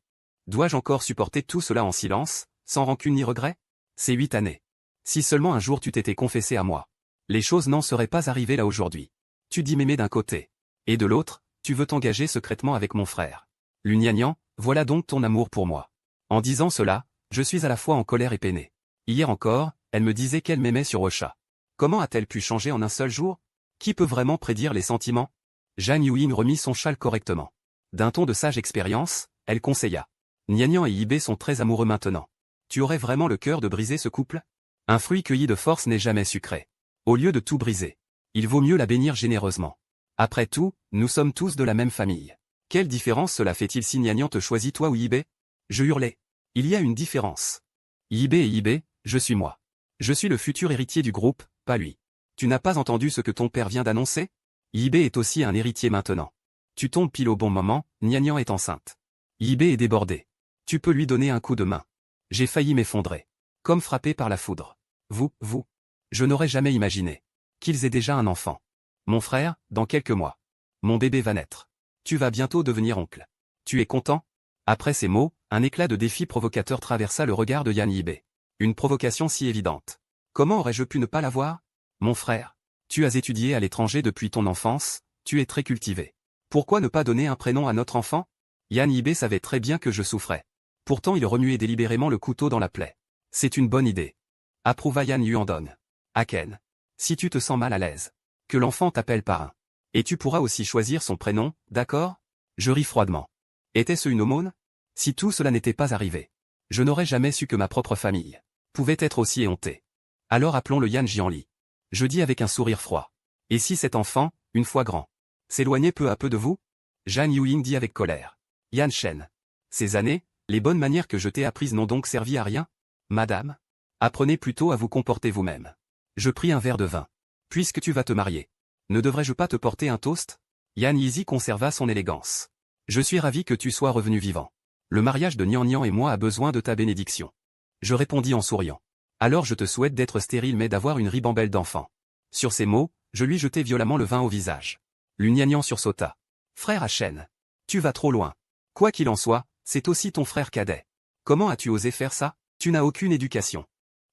Dois-je encore supporter tout cela en silence, sans rancune ni regret? C'est 8 années. Si seulement un jour tu t'étais confessé à moi, les choses n'en seraient pas arrivées là aujourd'hui. Tu dis m'aimer d'un côté. Et de l'autre, tu veux t'engager secrètement avec mon frère. Lugnagnan, voilà donc ton amour pour moi. En disant cela, je suis à la fois en colère et peiné. Hier encore, elle me disait qu'elle m'aimait sur Ocha. Comment a-t-elle pu changer en un seul jour? Qui peut vraiment prédire les sentiments? Jeanne Yu Ying remit son châle correctement. D'un ton de sage expérience, elle conseilla. Gnagnan et Yibé sont très amoureux maintenant. Tu aurais vraiment le cœur de briser ce couple? Un fruit cueilli de force n'est jamais sucré. Au lieu de tout briser, il vaut mieux la bénir généreusement. Après tout, nous sommes tous de la même famille. Quelle différence cela fait-il si Gnagnan te choisit toi ou Yibé? Je hurlai. Il y a une différence. Yibé et Yibé, je suis moi. Je suis le futur héritier du groupe, pas lui. Tu n'as pas entendu ce que ton père vient d'annoncer? Yibé est aussi un héritier maintenant. Tu tombes pile au bon moment, Gnagnan est enceinte. Yibé est débordé. Tu peux lui donner un coup de main. J'ai failli m'effondrer. Comme frappé par la foudre. Vous. Je n'aurais jamais imaginé qu'ils aient déjà un enfant. Mon frère, dans quelques mois. Mon bébé va naître. Tu vas bientôt devenir oncle. Tu es content? Après ces mots, un éclat de défi provocateur traversa le regard de Yan Yibé. Une provocation si évidente. Comment aurais-je pu ne pas l'avoir? Mon frère, tu as étudié à l'étranger depuis ton enfance, tu es très cultivé. Pourquoi ne pas donner un prénom à notre enfant? Yan Yibé savait très bien que je souffrais. Pourtant il remuait délibérément le couteau dans la plaie. C'est une bonne idée. Approuva Yan Yuandong. Aken. Si tu te sens mal à l'aise. Que l'enfant t'appelle parrain. Et tu pourras aussi choisir son prénom, d'accord? Je ris froidement. Était-ce une aumône? Si tout cela n'était pas arrivé, je n'aurais jamais su que ma propre famille pouvait être aussi éhontée. Alors appelons-le Yan Jianli. Je dis avec un sourire froid. Et si cet enfant, une fois grand, s'éloignait peu à peu de vous? Zhang Yuling dit avec colère. Yan Shen. Ces années, les bonnes manières que je t'ai apprises n'ont donc servi à rien? Madame, apprenez plutôt à vous comporter vous-même. Je pris un verre de vin. Puisque tu vas te marier, ne devrais-je pas te porter un toast? Yan Yizi conserva son élégance. Je suis ravi que tu sois revenu vivant. Le mariage de Nian Nian et moi a besoin de ta bénédiction. Je répondis en souriant. Alors je te souhaite d'être stérile mais d'avoir une ribambelle d'enfant. Sur ces mots, je lui jetai violemment le vin au visage. Nian Nian sursauta. Frère Achen, tu vas trop loin. Quoi qu'il en soit, c'est aussi ton frère cadet. Comment as-tu osé faire ça? Tu n'as aucune éducation.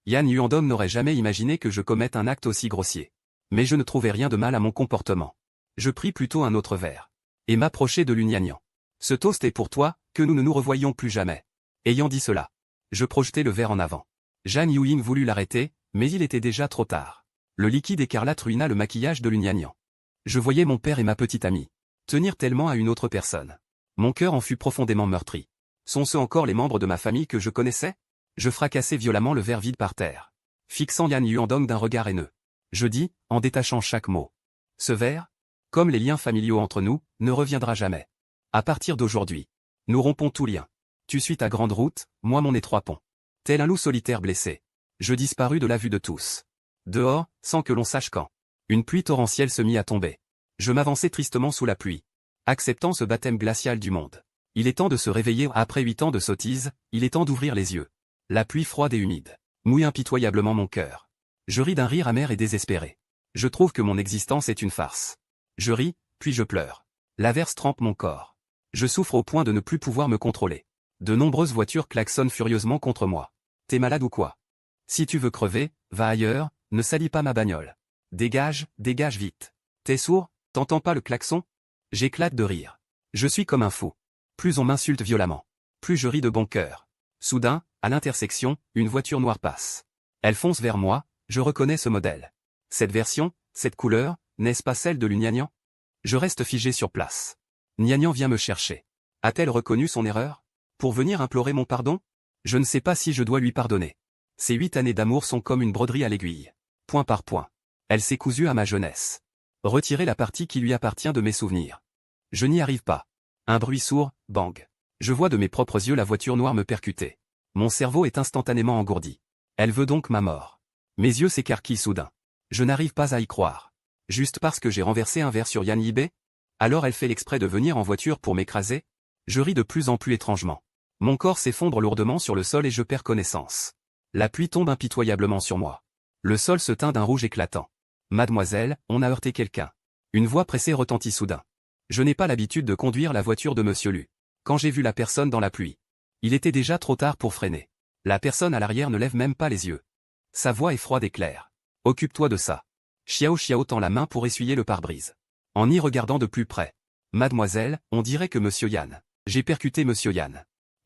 Yan Yuandong n'aurait jamais imaginé que je commette un acte aussi grossier. Mais je ne trouvais rien de mal à mon comportement. Je pris plutôt un autre verre. Et m'approchai de Nian Nian. Ce toast est pour toi, que nous ne nous revoyions plus jamais. Ayant dit cela, je projetai le verre en avant. Zhang Yuling voulut l'arrêter, mais il était déjà trop tard. Le liquide écarlate ruina le maquillage de Nian Nian. Je voyais mon père et ma petite amie tenir tellement à une autre personne. Mon cœur en fut profondément meurtri. Sont-ce encore les membres de ma famille que je connaissais? Je fracassai violemment le verre vide par terre, fixant Yan Yuandong d'un regard haineux. Je dis, en détachant chaque mot. Ce verre, comme les liens familiaux entre nous, ne reviendra jamais. À partir d'aujourd'hui, nous rompons tout lien. Tu suis ta grande route, moi mon étroit pont. Tel un loup solitaire blessé, je disparus de la vue de tous. Dehors, sans que l'on sache quand, une pluie torrentielle se mit à tomber. Je m'avançai tristement sous la pluie, acceptant ce baptême glacial du monde. Il est temps de se réveiller après 8 ans de sottise, il est temps d'ouvrir les yeux. La pluie froide et humide mouille impitoyablement mon cœur. Je ris d'un rire amer et désespéré. Je trouve que mon existence est une farce. Je ris, puis je pleure. L'averse trempe mon corps. Je souffre au point de ne plus pouvoir me contrôler. De nombreuses voitures klaxonnent furieusement contre moi. T'es malade ou quoi? Si tu veux crever, va ailleurs, ne salis pas ma bagnole. Dégage, dégage vite. T'es sourd? T'entends pas le klaxon? J'éclate de rire. Je suis comme un fou. Plus on m'insulte violemment, plus je ris de bon cœur. Soudain, à l'intersection, une voiture noire passe. Elle fonce vers moi, je reconnais ce modèle. Cette version, cette couleur, n'est-ce pas celle de Nian Nian? Je reste figé sur place. Nian Nian vient me chercher. A-t-elle reconnu son erreur? Pour venir implorer mon pardon? Je ne sais pas si je dois lui pardonner. Ces 8 années d'amour sont comme une broderie à l'aiguille. Point par point. Elle s'est cousue à ma jeunesse. Retirer la partie qui lui appartient de mes souvenirs. Je n'y arrive pas. Un bruit sourd, bang. Je vois de mes propres yeux la voiture noire me percuter. Mon cerveau est instantanément engourdi. Elle veut donc ma mort. Mes yeux s'écarquillent soudain. Je n'arrive pas à y croire. Juste parce que j'ai renversé un verre sur Yan Yibei? Alors elle fait l'exprès de venir en voiture pour m'écraser? Je ris de plus en plus étrangement. Mon corps s'effondre lourdement sur le sol et je perds connaissance. La pluie tombe impitoyablement sur moi. Le sol se teint d'un rouge éclatant. Mademoiselle, on a heurté quelqu'un. Une voix pressée retentit soudain. Je n'ai pas l'habitude de conduire la voiture de Monsieur Lu. Quand j'ai vu la personne dans la pluie, il était déjà trop tard pour freiner. La personne à l'arrière ne lève même pas les yeux. Sa voix est froide et claire. Occupe-toi de ça. Xiao Xiao tend la main pour essuyer le pare-brise. En y regardant de plus près. Mademoiselle, on dirait que Monsieur Yan. J'ai percuté Monsieur Yan.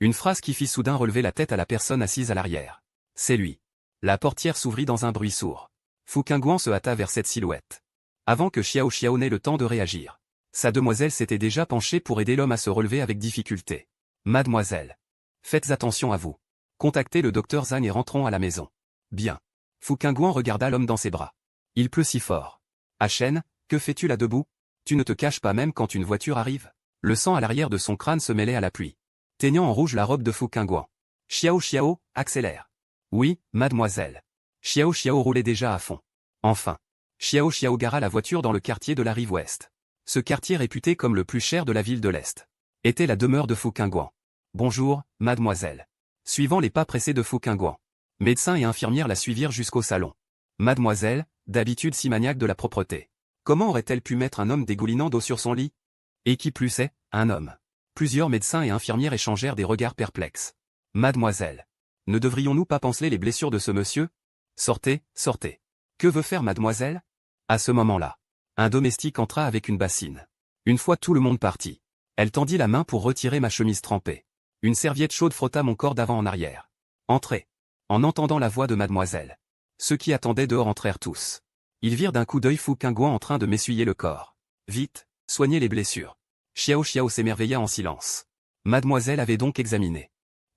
Une phrase qui fit soudain relever la tête à la personne assise à l'arrière. C'est lui. La portière s'ouvrit dans un bruit sourd. Fu Qingguan se hâta vers cette silhouette. Avant que Xiao Xiao n'ait le temps de réagir. Sa demoiselle s'était déjà penchée pour aider l'homme à se relever avec difficulté. Mademoiselle. Faites attention à vous. Contactez le docteur Zhang et rentrons à la maison. Bien. Fu Qingguan regarda l'homme dans ses bras. Il pleut si fort. Achen, que fais-tu là debout? Tu ne te caches pas même quand une voiture arrive? Le sang à l'arrière de son crâne se mêlait à la pluie, teignant en rouge la robe de Fu Qingguan. Xiao Xiao, accélère. Oui, mademoiselle. Xiao Xiao roulait déjà à fond. Enfin. Xiao Xiao gara la voiture dans le quartier de la rive ouest. Ce quartier réputé comme le plus cher de la ville de l'Est était la demeure de Fu Qingguan. Bonjour, mademoiselle. Suivant les pas pressés de Fu Qingguan. Médecin et infirmière la suivirent jusqu'au salon. Mademoiselle, d'habitude si maniaque de la propreté. Comment aurait-elle pu mettre un homme dégoulinant d'eau sur son lit? Et qui plus est, un homme. Plusieurs médecins et infirmières échangèrent des regards perplexes. Mademoiselle. Ne devrions-nous pas panseler les blessures de ce monsieur? Sortez, sortez. Que veut faire mademoiselle? À ce moment-là, un domestique entra avec une bassine. Une fois tout le monde parti, elle tendit la main pour retirer ma chemise trempée. Une serviette chaude frotta mon corps d'avant en arrière. Entrez. En entendant la voix de mademoiselle. Ceux qui attendaient dehors entrèrent tous. Ils virent d'un coup d'œil Fu Qingguan en train de m'essuyer le corps. Vite, soignez les blessures. Xiao Xiao s'émerveilla en silence. Mademoiselle avait donc examiné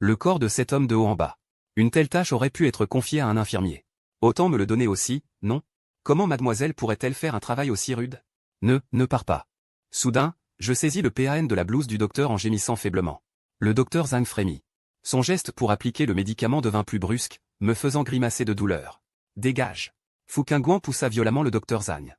le corps de cet homme de haut en bas. Une telle tâche aurait pu être confiée à un infirmier. Autant me le donner aussi, non? Comment mademoiselle pourrait-elle faire un travail aussi rude? Ne pars pas. Soudain, je saisis le PAN de la blouse du docteur en gémissant faiblement. Le docteur Zhang frémit. Son geste pour appliquer le médicament devint plus brusque, me faisant grimacer de douleur. Dégage. Fu Qingguan poussa violemment le docteur Zhang.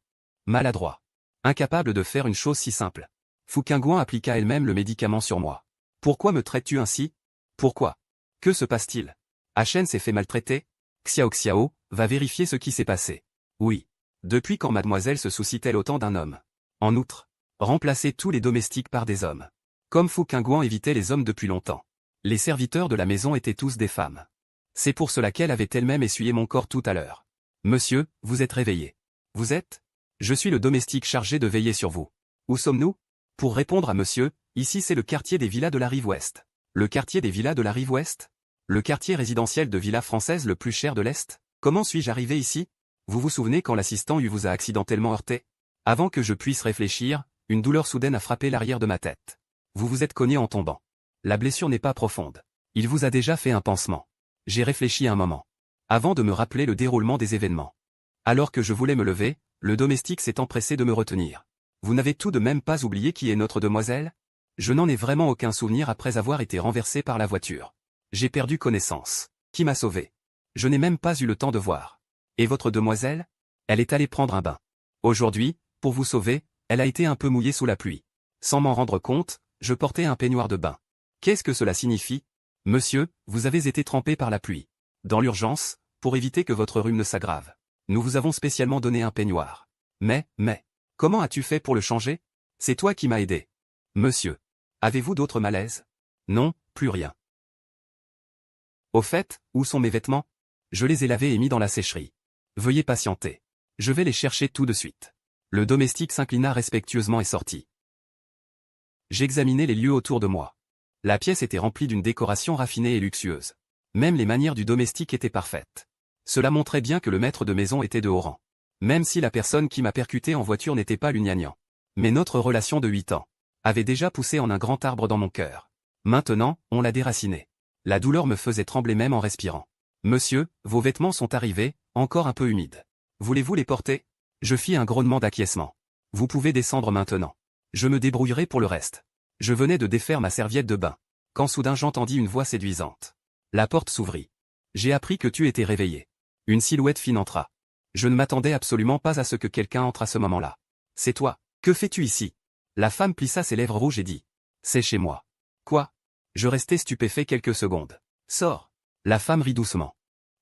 Maladroit. Incapable de faire une chose si simple. Fu Qingguan appliqua elle-même le médicament sur moi. Pourquoi me traites-tu ainsi? Pourquoi? Que se passe-t-il? Achen s'est fait maltraiter? Xiao, va vérifier ce qui s'est passé. Oui. Depuis quand mademoiselle se soucie-t-elle autant d'un homme? En outre, remplacer tous les domestiques par des hommes. Comme Fu Qingguan évitait les hommes depuis longtemps. Les serviteurs de la maison étaient tous des femmes. C'est pour cela qu'elle avait elle-même essuyé mon corps tout à l'heure. Monsieur, vous êtes réveillé. Vous êtes? Je suis le domestique chargé de veiller sur vous. Où sommes-nous? Pour répondre à monsieur, ici c'est le quartier des villas de la rive ouest. Le quartier des villas de la rive ouest? Le quartier résidentiel de villas françaises le plus cher de l'Est? Comment suis-je arrivé ici? Vous vous souvenez quand l'assistant vous a accidentellement heurté? Avant que je puisse réfléchir, une douleur soudaine a frappé l'arrière de ma tête. Vous vous êtes cogné en tombant. La blessure n'est pas profonde. Il vous a déjà fait un pansement. J'ai réfléchi un moment. Avant de me rappeler le déroulement des événements. Alors que je voulais me lever, le domestique s'est empressé de me retenir. Vous n'avez tout de même pas oublié qui est notre demoiselle? Je n'en ai vraiment aucun souvenir après avoir été renversé par la voiture. J'ai perdu connaissance. Qui m'a sauvé? Je n'ai même pas eu le temps de voir. Et votre demoiselle? Elle est allée prendre un bain. Aujourd'hui, pour vous sauver, elle a été un peu mouillée sous la pluie. Sans m'en rendre compte, je portais un peignoir de bain. Qu'est-ce que cela signifie? Monsieur, vous avez été trempé par la pluie. Dans l'urgence, pour éviter que votre rhume ne s'aggrave. Nous vous avons spécialement donné un peignoir. Mais, comment as-tu fait pour le changer? C'est toi qui m'as aidé. Monsieur. Avez-vous d'autres malaises? Non, plus rien. Au fait, où sont mes vêtements? Je les ai lavés et mis dans la sécherie. Veuillez patienter. Je vais les chercher tout de suite. Le domestique s'inclina respectueusement et sortit. J'examinais les lieux autour de moi. La pièce était remplie d'une décoration raffinée et luxueuse. Même les manières du domestique étaient parfaites. Cela montrait bien que le maître de maison était de haut rang. Même si la personne qui m'a percuté en voiture n'était pas l'Ugnagnan. Mais notre relation de 8 ans avait déjà poussé en un grand arbre dans mon cœur. Maintenant, on l'a déraciné. La douleur me faisait trembler même en respirant. Monsieur, vos vêtements sont arrivés, encore un peu humides. Voulez-vous les porter? Je fis un grognement d'acquiescement. Vous pouvez descendre maintenant. Je me débrouillerai pour le reste. Je venais de défaire ma serviette de bain. Quand soudain j'entendis une voix séduisante. La porte s'ouvrit. J'ai appris que tu étais réveillé. Une silhouette fine entra. Je ne m'attendais absolument pas à ce que quelqu'un entre à ce moment-là. C'est toi. Que fais-tu ici? La femme plissa ses lèvres rouges et dit. C'est chez moi. Quoi? Je restai stupéfait quelques secondes. Sors. La femme rit doucement.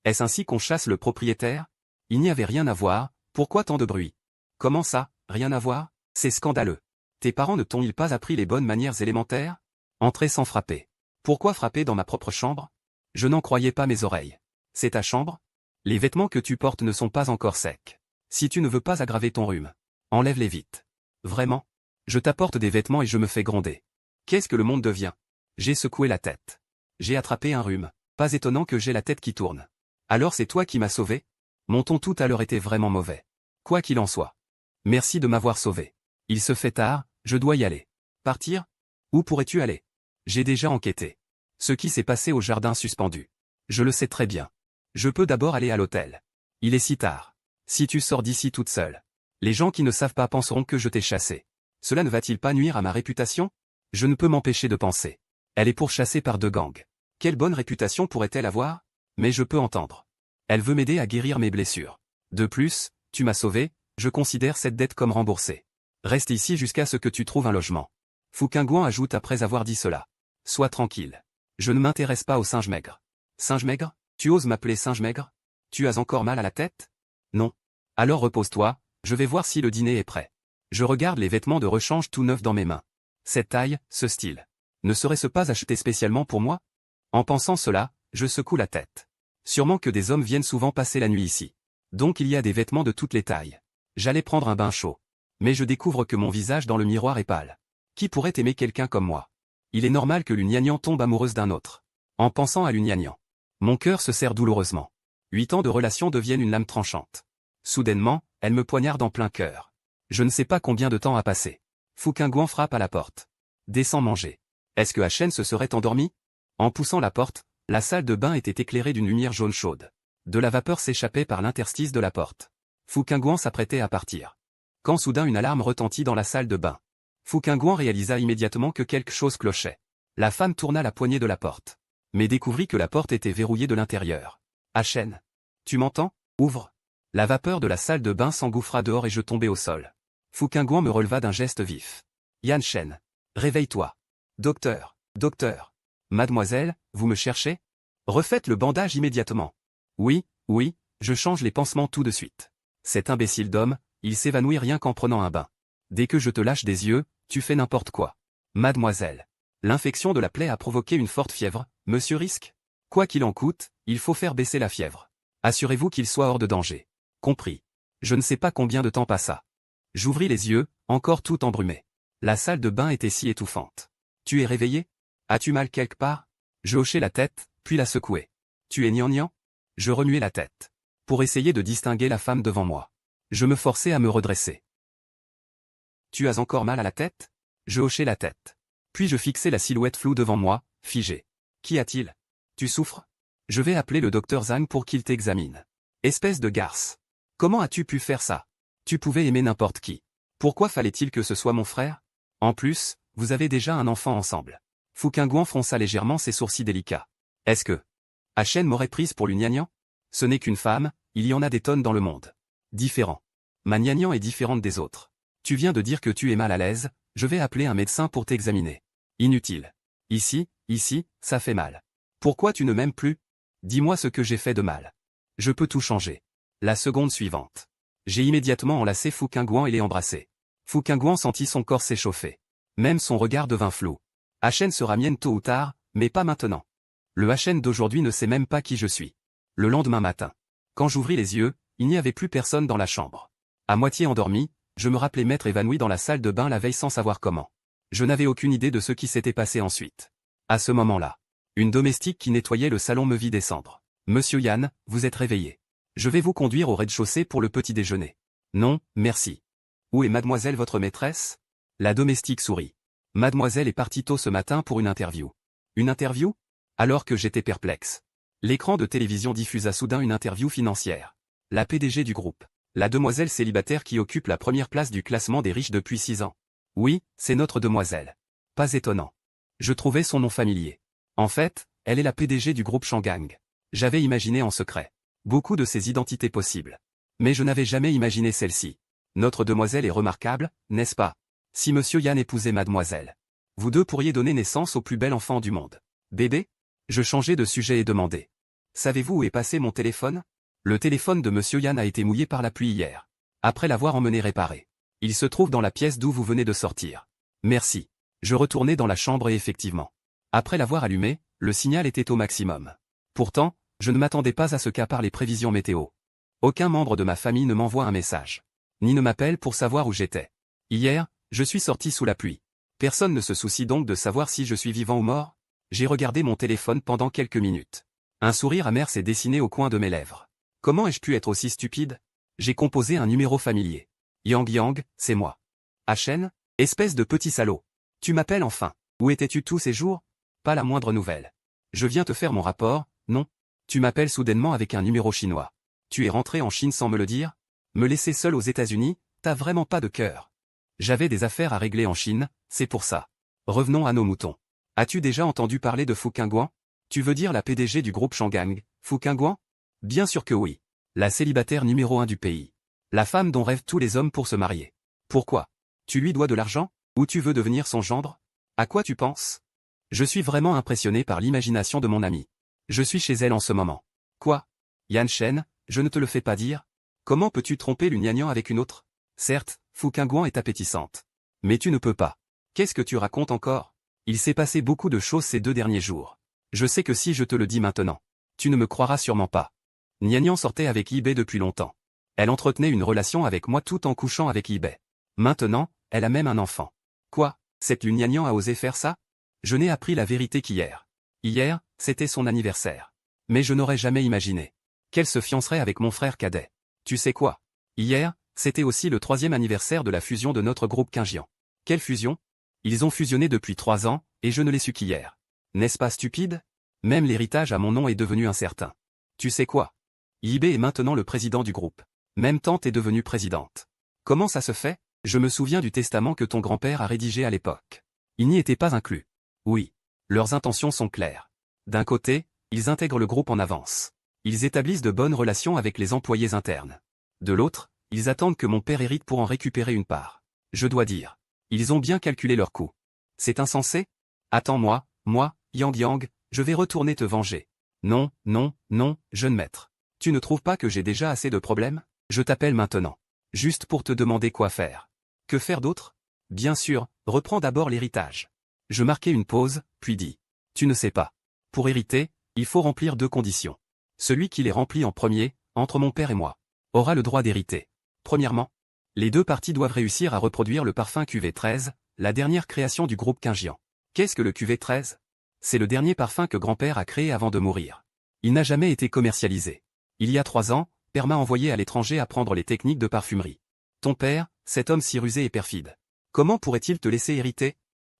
Est-ce ainsi qu'on chasse le propriétaire? Il n'y avait rien à voir, pourquoi tant de bruit? Comment ça, rien à voir? C'est scandaleux. Tes parents ne t'ont-ils pas appris les bonnes manières élémentaires? Entrer sans frapper. Pourquoi frapper dans ma propre chambre? Je n'en croyais pas mes oreilles. C'est ta chambre? Les vêtements que tu portes ne sont pas encore secs. Si tu ne veux pas aggraver ton rhume, enlève-les vite. Vraiment? Je t'apporte des vêtements et je me fais gronder. Qu'est-ce que le monde devient? J'ai secoué la tête. J'ai attrapé un rhume. Pas étonnant que j'ai la tête qui tourne. Alors c'est toi qui m'as sauvé? Mon ton tout à l'heure était vraiment mauvais. Quoi qu'il en soit. Merci de m'avoir sauvé. Il se fait tard, je dois y aller. Partir? Où pourrais-tu aller? J'ai déjà enquêté. Ce qui s'est passé au jardin suspendu. Je le sais très bien. Je peux d'abord aller à l'hôtel. Il est si tard. Si tu sors d'ici toute seule, les gens qui ne savent pas penseront que je t'ai chassé. Cela ne va-t-il pas nuire à ma réputation? Je ne peux m'empêcher de penser. Elle est pourchassée par 2 gangs. Quelle bonne réputation pourrait-elle avoir? Mais je peux entendre. Elle veut m'aider à guérir mes blessures. De plus, tu m'as sauvé, je considère cette dette comme remboursée. Reste ici jusqu'à ce que tu trouves un logement. Fu Qingguan ajoute après avoir dit cela. Sois tranquille. Je ne m'intéresse pas aux singes maigres. Singe maigre? Tu oses m'appeler singe maigre? Tu as encore mal à la tête? Non. Alors repose-toi, je vais voir si le dîner est prêt. Je regarde les vêtements de rechange tout neufs dans mes mains. Cette taille, ce style. Ne serait-ce pas acheté spécialement pour moi? En pensant cela, je secoue la tête. Sûrement que des hommes viennent souvent passer la nuit ici. Donc il y a des vêtements de toutes les tailles. J'allais prendre un bain chaud. Mais je découvre que mon visage dans le miroir est pâle. Qui pourrait aimer quelqu'un comme moi? Il est normal que l'Ugnagnan tombe amoureuse d'un autre. En pensant à l'Ugnagnan, mon cœur se serre douloureusement. 8 ans de relation deviennent une lame tranchante. Soudainement, elle me poignarde en plein cœur. Je ne sais pas combien de temps a passé. Fu Qingguan frappe à la porte. Descends manger. Est-ce que Hachen se serait endormi? En poussant la porte, la salle de bain était éclairée d'une lumière jaune chaude. De la vapeur s'échappait par l'interstice de la porte. Fouquinguan s'apprêtait à partir. Quand soudain une alarme retentit dans la salle de bain. Fouquinguan réalisa immédiatement que quelque chose clochait. La femme tourna la poignée de la porte, mais découvrit que la porte était verrouillée de l'intérieur. Hachen. Tu m'entends? Ouvre. La vapeur de la salle de bain s'engouffra dehors et je tombai au sol. Fouquinguan me releva d'un geste vif. Yan Shen. Réveille-toi. Docteur. Docteur. Mademoiselle, vous me cherchez? Refaites le bandage immédiatement. Oui, oui, je change les pansements tout de suite. Cet imbécile d'homme, il s'évanouit rien qu'en prenant un bain. Dès que je te lâche des yeux, tu fais n'importe quoi. Mademoiselle. L'infection de la plaie a provoqué une forte fièvre, monsieur risque? Quoi qu'il en coûte, il faut faire baisser la fièvre. Assurez-vous qu'il soit hors de danger. Compris. Je ne sais pas combien de temps passa. J'ouvris les yeux, encore tout embrumé. La salle de bain était si étouffante. Tu es réveillé? As-tu mal quelque part? Je hochai la tête, puis la secouai. Tu es gnangnan? Je remuai la tête. Pour essayer de distinguer la femme devant moi. Je me forçai à me redresser. Tu as encore mal à la tête? Je hochai la tête. Puis je fixai la silhouette floue devant moi, figée. Qu'y a-t-il? Tu souffres? Je vais appeler le docteur Zhang pour qu'il t'examine. Espèce de garce. Comment as-tu pu faire ça? Tu pouvais aimer n'importe qui. Pourquoi fallait-il que ce soit mon frère? En plus, vous avez déjà un enfant ensemble. Fouquinguan fronça légèrement ses sourcils délicats. Est-ce que Hachen m'aurait prise pour l'Ugnagnan? Ce n'est qu'une femme, il y en a des tonnes dans le monde. Différent. Ma Gnagnan est différente des autres. Tu viens de dire que tu es mal à l'aise, je vais appeler un médecin pour t'examiner. Inutile. Ici, ça fait mal. Pourquoi tu ne m'aimes plus? Dis-moi ce que j'ai fait de mal. Je peux tout changer. La seconde suivante. J'ai immédiatement enlacé Fouquinguan et l'ai embrassé. Fouquinguan sentit son corps s'échauffer. Même son regard devint flou. Hachen sera mienne tôt ou tard, mais pas maintenant. Le Hachen d'aujourd'hui ne sait même pas qui je suis. Le lendemain matin. Quand j'ouvris les yeux, il n'y avait plus personne dans la chambre. À moitié endormi, je me rappelais m'être évanoui dans la salle de bain la veille sans savoir comment. Je n'avais aucune idée de ce qui s'était passé ensuite. À ce moment-là, une domestique qui nettoyait le salon me vit descendre. Monsieur Yan, vous êtes réveillé. Je vais vous conduire au rez-de-chaussée pour le petit déjeuner. Non, merci. Où est mademoiselle votre maîtresse? La domestique sourit. Mademoiselle est partie tôt ce matin pour une interview. Une interview? Alors que j'étais perplexe. L'écran de télévision diffusa soudain une interview financière. La PDG du groupe. La demoiselle célibataire qui occupe la première place du classement des riches depuis 6 ans. Oui, c'est notre demoiselle. Pas étonnant. Je trouvais son nom familier. En fait, elle est la PDG du groupe Shangang. J'avais imaginé en secret beaucoup de ces identités possibles. Mais je n'avais jamais imaginé celle-ci. Notre demoiselle est remarquable, n'est-ce pas? Si monsieur Yan épousait mademoiselle, vous deux pourriez donner naissance au plus bel enfant du monde. Bébé? Je changeai de sujet et demandai. Savez-vous où est passé mon téléphone? Le téléphone de monsieur Yan a été mouillé par la pluie hier. Après l'avoir emmené réparer. Il se trouve dans la pièce d'où vous venez de sortir. Merci. Je retournai dans la chambre et effectivement. Après l'avoir allumé, le signal était au maximum. Pourtant, je ne m'attendais pas à ce qu'à part les prévisions météo. Aucun membre de ma famille ne m'envoie un message. Ni ne m'appelle pour savoir où j'étais. Hier, je suis sorti sous la pluie. Personne ne se soucie donc de savoir si je suis vivant ou mort? J'ai regardé mon téléphone pendant quelques minutes. Un sourire amer s'est dessiné au coin de mes lèvres. Comment ai-je pu être aussi stupide? J'ai composé un numéro familier. Yang, c'est moi. Hachen? Espèce de petit salaud. Tu m'appelles enfin. Où étais-tu tous ces jours? Pas la moindre nouvelle. Je viens te faire mon rapport, non? Tu m'appelles soudainement avec un numéro chinois. Tu es rentré en Chine sans me le dire? Me laisser seul aux États-Unis? T'as vraiment pas de cœur. J'avais des affaires à régler en Chine, c'est pour ça. Revenons à nos moutons. As-tu déjà entendu parler de Fouquinguan? Tu veux dire la PDG du groupe Shangang, Fouquinguan? Bien sûr que oui. La célibataire numéro 1 du pays. La femme dont rêvent tous les hommes pour se marier. Pourquoi? Tu lui dois de l'argent? Ou tu veux devenir son gendre? À quoi tu penses? Je suis vraiment impressionné par l'imagination de mon amie. Je suis chez elle en ce moment. Quoi? Yan Shen, je ne te le fais pas dire? Comment peux-tu tromper l'Ugnagnan avec une autre? Certes, Fouquinguan est appétissante. Mais tu ne peux pas. Qu'est-ce que tu racontes encore? Il s'est passé beaucoup de choses ces 2 derniers jours. Je sais que si je te le dis maintenant, tu ne me croiras sûrement pas. Gnagnan sortait avec Ibé depuis longtemps. Elle entretenait une relation avec moi tout en couchant avec Ibé. Maintenant, elle a même un enfant. Quoi? Cette Gnagnan a osé faire ça? Je n'ai appris la vérité qu'hier. Hier, c'était son anniversaire. Mais je n'aurais jamais imaginé qu'elle se fiancerait avec mon frère cadet. Tu sais quoi? Hier, c'était aussi le 3e anniversaire de la fusion de notre groupe Qingjian. Quelle fusion? Ils ont fusionné depuis 3 ans, et je ne l'ai su qu'hier. N'est-ce pas stupide? Même l'héritage à mon nom est devenu incertain. Tu sais quoi? IB est maintenant le président du groupe. Même tante est devenue présidente. Comment ça se fait? Je me souviens du testament que ton grand-père a rédigé à l'époque. Il n'y était pas inclus. Oui. Leurs intentions sont claires. D'un côté, ils intègrent le groupe en avance. Ils établissent de bonnes relations avec les employés internes. De l'autre, ils attendent que mon père hérite pour en récupérer une part. Je dois dire. Ils ont bien calculé leur coût. C'est insensé? Attends-moi, moi, Yang Yang, je vais retourner te venger. Non, non, non, jeune maître. Tu ne trouves pas que j'ai déjà assez de problèmes? Je t'appelle maintenant. Juste pour te demander quoi faire. Que faire d'autre? Bien sûr, reprends d'abord l'héritage. Je marquai une pause, puis dis. Tu ne sais pas. Pour hériter, il faut remplir 2 conditions. Celui qui les remplit en premier, entre mon père et moi, aura le droit d'hériter. Premièrement, les 2 parties doivent réussir à reproduire le parfum QV13, la dernière création du groupe Qingjian. Qu'est-ce que le QV13? C'est le dernier parfum que grand-père a créé avant de mourir. Il n'a jamais été commercialisé. Il y a 3 ans, père m'a envoyé à l'étranger apprendre les techniques de parfumerie. Ton père, cet homme si rusé et perfide. Comment pourrait-il te laisser hériter?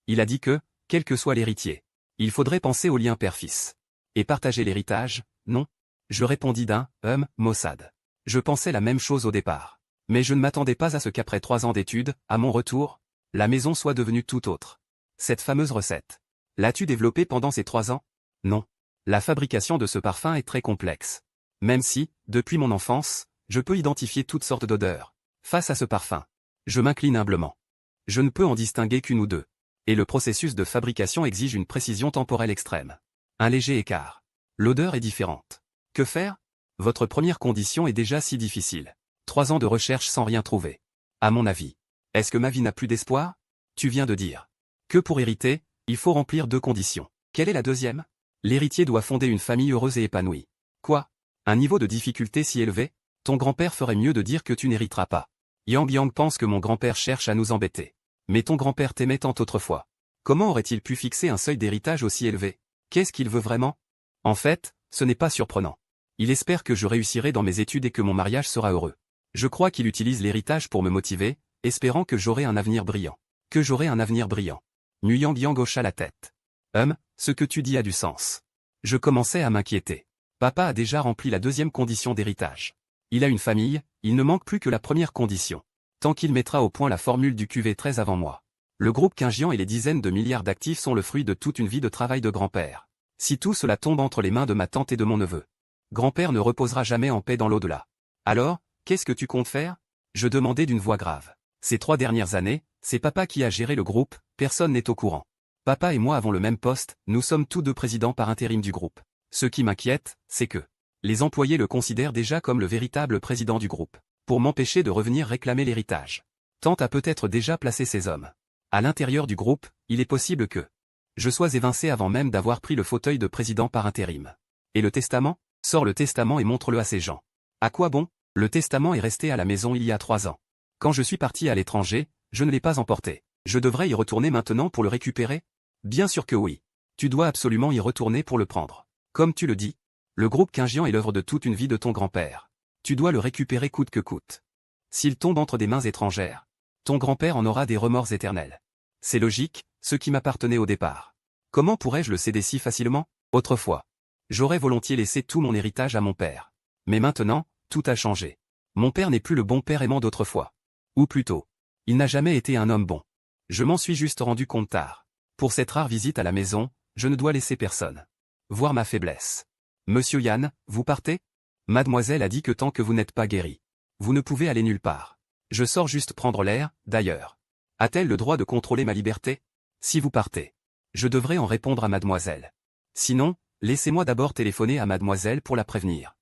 Il a dit que, quel que soit l'héritier, il faudrait penser au lien père-fils. Et partager l'héritage, non? Je répondis d'un Mossad. Je pensais la même chose au départ. Mais je ne m'attendais pas à ce qu'après 3 ans d'études, à mon retour, la maison soit devenue tout autre. Cette fameuse recette. L'as-tu développée pendant ces 3 ans? Non. La fabrication de ce parfum est très complexe. Même si, depuis mon enfance, je peux identifier toutes sortes d'odeurs. Face à ce parfum, je m'incline humblement. Je ne peux en distinguer qu'une ou 2. Et le processus de fabrication exige une précision temporelle extrême. Un léger écart. L'odeur est différente. Que faire? Votre première condition est déjà si difficile. 3 ans de recherche sans rien trouver. À mon avis. Est-ce que ma vie n'a plus d'espoir? Tu viens de dire. Que pour hériter, il faut remplir 2 conditions. Quelle est la deuxième? L'héritier doit fonder une famille heureuse et épanouie. Quoi? Un niveau de difficulté si élevé? Ton grand-père ferait mieux de dire que tu n'hériteras pas. Yang Yang pense que mon grand-père cherche à nous embêter. Mais ton grand-père t'aimait tant autrefois. Comment aurait-il pu fixer un seuil d'héritage aussi élevé? Qu'est-ce qu'il veut vraiment? En fait, ce n'est pas surprenant. Il espère que je réussirai dans mes études et que mon mariage sera heureux. Je crois qu'il utilise l'héritage pour me motiver, espérant que j'aurai un avenir brillant. Que j'aurai un avenir brillant. Yang Yang hocha la tête. Ce que tu dis a du sens. Je commençais à m'inquiéter. Papa a déjà rempli la 2e condition d'héritage. Il a une famille, il ne manque plus que la première condition. Tant qu'il mettra au point la formule du QV13 avant moi. Le groupe Qingjian et les dizaines de milliards d'actifs sont le fruit de toute une vie de travail de grand-père. Si tout cela tombe entre les mains de ma tante et de mon neveu, grand-père ne reposera jamais en paix dans l'au-delà. Alors, qu'est-ce que tu comptes faire? Je demandai d'une voix grave. Ces 3 dernières années, c'est papa qui a géré le groupe, personne n'est au courant. Papa et moi avons le même poste, nous sommes tous 2 présidents par intérim du groupe. Ce qui m'inquiète, c'est que les employés le considèrent déjà comme le véritable président du groupe. Pour m'empêcher de revenir réclamer l'héritage. Tante a peut-être déjà placé ses hommes. À l'intérieur du groupe, il est possible que je sois évincé avant même d'avoir pris le fauteuil de président par intérim. Et le testament? Sors le testament et montre-le à ces gens. À quoi bon? Le testament est resté à la maison il y a 3 ans. Quand je suis parti à l'étranger, je ne l'ai pas emporté. Je devrais y retourner maintenant pour le récupérer? Bien sûr que oui. Tu dois absolument y retourner pour le prendre. Comme tu le dis, le groupe Qingjian est l'œuvre de toute une vie de ton grand-père. Tu dois le récupérer coûte que coûte. S'il tombe entre des mains étrangères, ton grand-père en aura des remords éternels. C'est logique, ce qui m'appartenait au départ. Comment pourrais-je le céder si facilement? Autrefois, j'aurais volontiers laissé tout mon héritage à mon père. Mais maintenant, tout a changé. Mon père n'est plus le bon père aimant d'autrefois. Ou plutôt, il n'a jamais été un homme bon. Je m'en suis juste rendu compte tard. Pour cette rare visite à la maison, je ne dois laisser personne voir ma faiblesse. Monsieur Yan, vous partez? Mademoiselle a dit que tant que vous n'êtes pas guéri, vous ne pouvez aller nulle part. Je sors juste prendre l'air, d'ailleurs. A-t-elle le droit de contrôler ma liberté? Si vous partez, je devrais en répondre à mademoiselle. Sinon, laissez-moi d'abord téléphoner à mademoiselle pour la prévenir.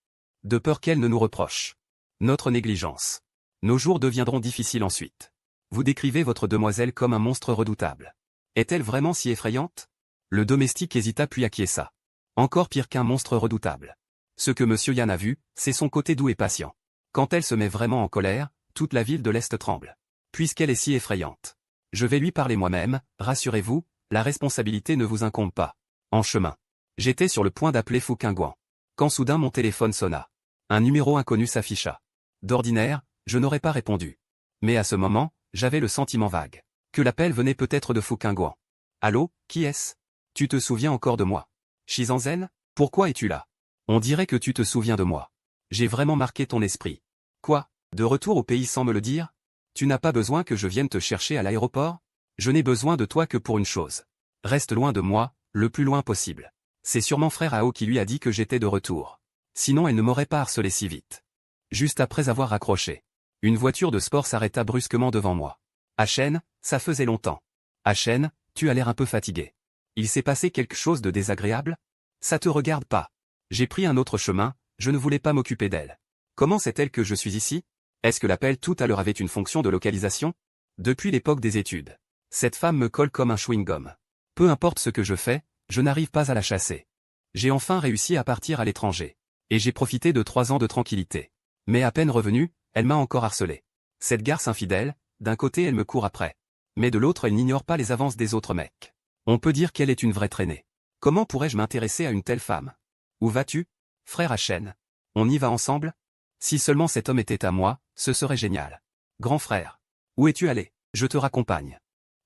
De peur qu'elle ne nous reproche notre négligence. Nos jours deviendront difficiles ensuite. Vous décrivez votre demoiselle comme un monstre redoutable. Est-elle vraiment si effrayante? Le domestique hésita puis acquiesça. Encore pire qu'un monstre redoutable. Ce que Monsieur Yan a vu, c'est son côté doux et patient. Quand elle se met vraiment en colère, toute la ville de l'Est tremble. Puisqu'elle est si effrayante. Je vais lui parler moi-même, rassurez-vous, la responsabilité ne vous incombe pas. En chemin. J'étais sur le point d'appeler Fu Qingguan. Quand soudain mon téléphone sonna. Un numéro inconnu s'afficha. D'ordinaire, je n'aurais pas répondu. Mais à ce moment, j'avais le sentiment vague Que l'appel venait peut-être de Fuqingguan. Allô, qui est-ce? Tu te souviens encore de moi? Shizanzen? Pourquoi es-tu là? On dirait que tu te souviens de moi. J'ai vraiment marqué ton esprit. Quoi? De retour au pays sans me le dire? Tu n'as pas besoin que je vienne te chercher à l'aéroport? Je n'ai besoin de toi que pour une chose. Reste loin de moi, le plus loin possible. C'est sûrement frère Ao qui lui a dit que j'étais de retour. Sinon elle ne m'aurait pas harcelé si vite. Juste après avoir raccroché, une voiture de sport s'arrêta brusquement devant moi. Achen, ça faisait longtemps. Achen, tu as l'air un peu fatigué. Il s'est passé quelque chose de désagréable? Ça te regarde pas. J'ai pris un autre chemin, je ne voulais pas m'occuper d'elle. Comment sait-elle que je suis ici? Est-ce que l'appel tout à l'heure avait une fonction de localisation? Depuis l'époque des études. Cette femme me colle comme un chewing-gum. Peu importe ce que je fais, je n'arrive pas à la chasser. J'ai enfin réussi à partir à l'étranger. Et j'ai profité de 3 ans de tranquillité. Mais à peine revenue, elle m'a encore harcelé. Cette garce infidèle, d'un côté elle me court après. Mais de l'autre elle n'ignore pas les avances des autres mecs. On peut dire qu'elle est une vraie traînée. Comment pourrais-je m'intéresser à une telle femme? Où vas-tu? Frère Achen. On y va ensemble? Si seulement cet homme était à moi, ce serait génial. Grand frère. Où es-tu allé? Je te raccompagne.